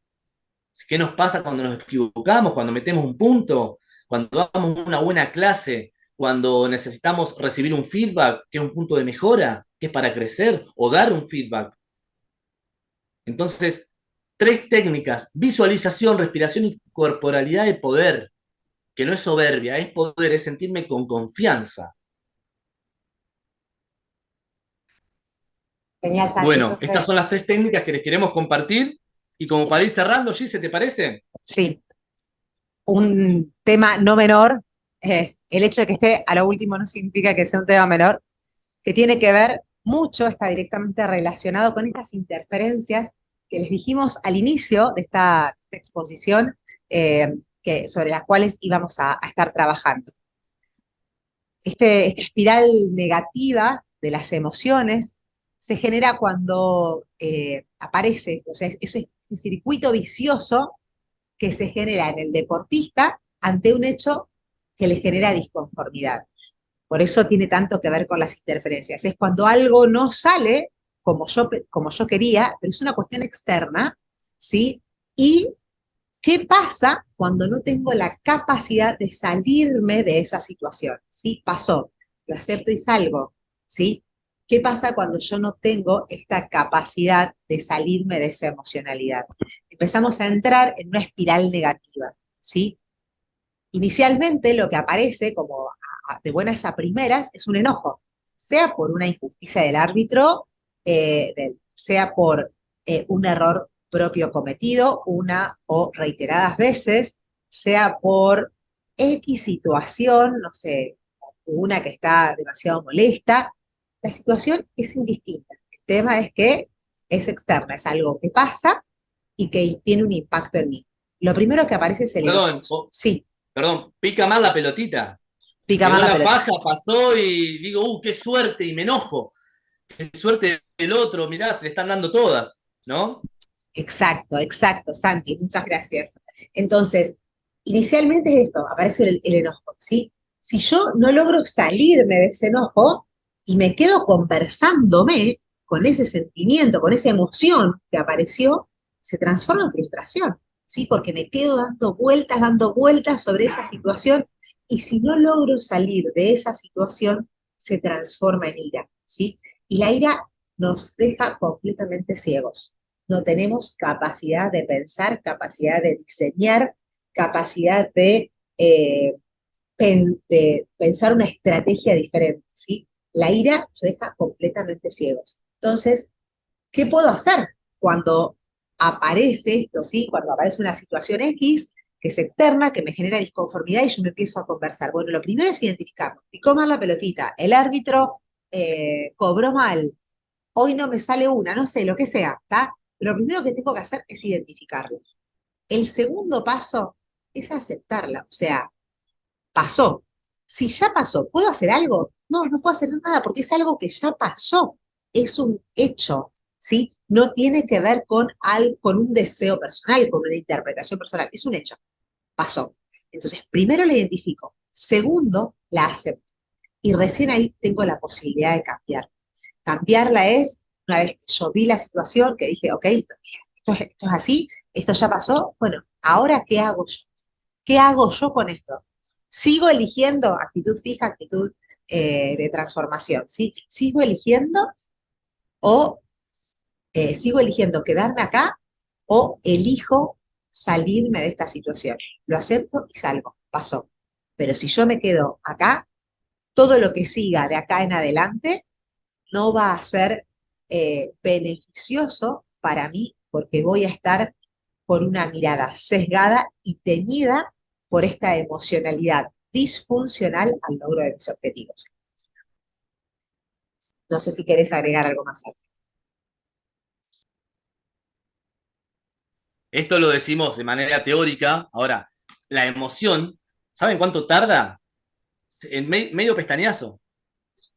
qué nos pasa cuando nos equivocamos, cuando metemos un punto, cuando damos una buena clase, cuando necesitamos recibir un feedback, que es un punto de mejora, que es para crecer, o dar un feedback. Entonces, 3 técnicas: visualización, respiración y corporalidad de poder, que no es soberbia, es poder, es sentirme con confianza.
Genial, Santi.
Bueno, estas
Entonces,
son las 3 técnicas que les queremos compartir. Y como para ir cerrando, Gise, ¿te parece?
sí, un tema no menor, el hecho de que esté a lo último no significa que sea un tema menor, que tiene que ver mucho, está directamente relacionado con estas interferencias que les dijimos al inicio de esta exposición, sobre las cuales íbamos a estar trabajando. Esta espiral negativa de las emociones se genera cuando aparece, o sea, ese circuito vicioso que se genera en el deportista ante un hecho que le genera disconformidad. Por eso tiene tanto que ver con las interferencias. Es cuando algo no sale como yo quería, pero es una cuestión externa, ¿sí? Y ¿qué pasa cuando no tengo la capacidad de salirme de esa situación? ¿Sí? Pasó, lo acepto y salgo, ¿sí? ¿Qué pasa cuando yo no tengo esta capacidad de salirme de esa emocionalidad? Empezamos a entrar en una espiral negativa, ¿sí? Inicialmente lo que aparece como de buenas a primeras es un enojo, sea por una injusticia del árbitro, sea por un error propio cometido una o reiteradas veces, sea por X situación, no sé, una que está demasiado molesta. La situación es indistinta. tema es que es externa, es algo que pasa y que tiene un impacto en mí. Lo primero que aparece es el enojo.
Perdón,
Sí,
perdón, pica mal la pelotita.
pica más
Quedó
la
la
pelota.
faja, pasó y digo, qué suerte, y me enojo. Qué suerte del otro, mirá, se le están dando todas, ¿no?
Exacto, exacto, Santi, muchas gracias. Entonces, inicialmente es esto, aparece el enojo, ¿sí? Si yo no logro salirme de ese enojo y me quedo conversándome con ese sentimiento, con esa emoción que apareció, se transforma en frustración, ¿sí? Porque me quedo dando vueltas sobre esa situación y si no logro salir de esa situación, se transforma en ira, ¿sí? Y la ira nos deja completamente ciegos. No tenemos capacidad de pensar, capacidad de diseñar, capacidad de pensar una estrategia diferente, ¿sí? La ira nos deja completamente ciegos. Entonces, ¿qué puedo hacer cuando aparece esto, ¿sí? Cuando aparece una situación X que es externa, que me genera disconformidad y yo me empiezo a conversar. Bueno, lo primero es identificarlo. Picó mal la pelotita, el árbitro cobró mal, hoy no me sale una, no sé, lo que sea, ¿está? Lo primero que tengo que hacer es identificarla. El segundo paso es aceptarla, o sea, pasó. Si ya pasó, ¿puedo hacer algo? No, no puedo hacer nada porque es algo que ya pasó, es un hecho, ¿sí? No tiene que ver con un deseo personal, con una interpretación personal, es un hecho, pasó. Entonces, primero la identifico, segundo, la acepto. Y recién ahí tengo la posibilidad de cambiar. Cambiarla es, una vez que yo vi la situación, que dije, ok, esto es así, esto ya pasó, bueno, ahora ¿qué hago yo? ¿Qué hago yo con esto? ¿Sigo eligiendo actitud fija, actitud de transformación? ¿Sí? ¿Sigo eligiendo o sigo eligiendo quedarme acá o elijo salirme de esta situación? Lo acepto y salgo, pasó. Pero si yo me quedo acá, todo lo que siga de acá en adelante no va a ser beneficioso para mí porque voy a estar con una mirada sesgada y teñida por esta emocionalidad disfuncional al logro de mis objetivos. No sé si querés agregar algo más.
Esto lo decimos de manera teórica. Ahora, la emoción, ¿saben cuánto tarda? En medio pestañazo.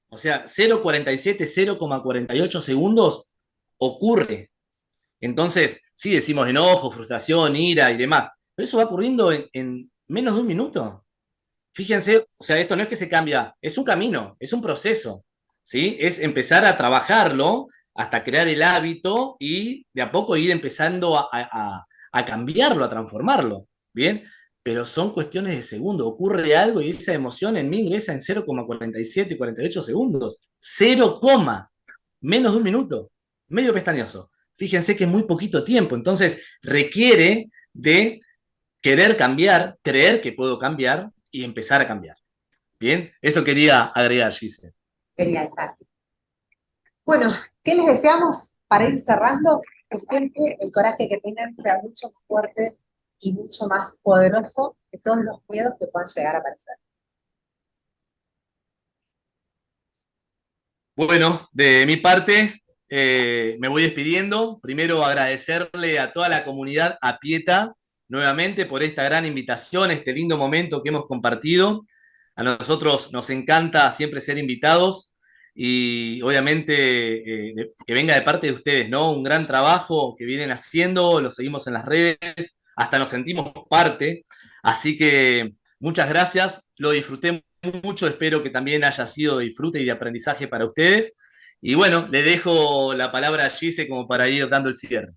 O sea, 0,47, 0,48 segundos ocurre. Entonces, sí decimos enojo, frustración, ira y demás, pero eso va ocurriendo en menos de un minuto. Fíjense, o sea, esto no es que se cambia, es un camino, es un proceso, ¿sí? Es empezar a trabajarlo hasta crear el hábito y de a poco ir empezando a cambiarlo, a transformarlo, ¿bien? Pero son cuestiones de segundos, ocurre algo y esa emoción en mí ingresa en 0,47 y 48 segundos, 0, menos de un minuto, medio pestañoso. Fíjense que es muy poquito tiempo, entonces requiere de querer cambiar, creer que puedo cambiar y empezar a cambiar. Bien, eso quería agregar, Gise.
Genial, Santi. Bueno, ¿qué les deseamos para ir cerrando? Que siempre el coraje que tengan sea mucho más fuerte y mucho más poderoso que todos los miedos que puedan llegar a aparecer.
Bueno, de mi parte, me voy despidiendo. Primero agradecerle a toda la comunidad a Pieta nuevamente por esta gran invitación, este lindo momento que hemos compartido. A nosotros nos encanta siempre ser invitados y obviamente que venga de parte de ustedes, ¿no? Un gran trabajo que vienen haciendo, lo seguimos en las redes, hasta nos sentimos parte. Así que muchas gracias, lo disfruté mucho, espero que también haya sido de disfrute y de aprendizaje para ustedes. Y bueno, le dejo la palabra a Gise como para ir dando el cierre.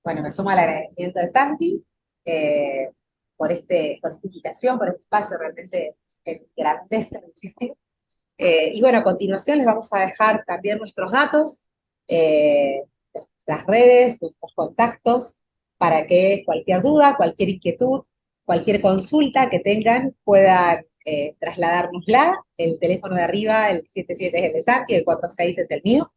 Bueno, me sumo al agradecimiento de Santi eh, por esta invitación, por este espacio, realmente engrandece muchísimo. Y bueno, a continuación les vamos a dejar también nuestros datos, eh, las redes, nuestros contactos, para que cualquier duda, cualquier inquietud, cualquier consulta que tengan puedan trasladárnosla. El teléfono de arriba, el 77 es el de Santi, el 46 es el mío.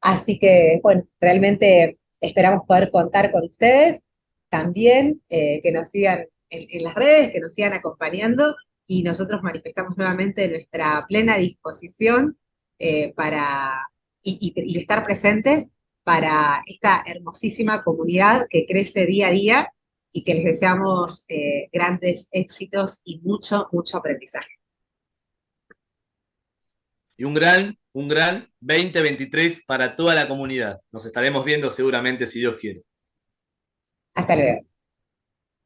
Así que, bueno, realmente esperamos poder contar con ustedes. También que nos sigan en las redes, que nos sigan acompañando y nosotros manifestamos nuevamente nuestra plena disposición para y estar presentes para esta hermosísima comunidad que crece día a día y que les deseamos grandes éxitos y mucho, mucho aprendizaje.
Y un gran 2023 para toda la comunidad. Nos estaremos viendo seguramente si Dios quiere.
Hasta luego.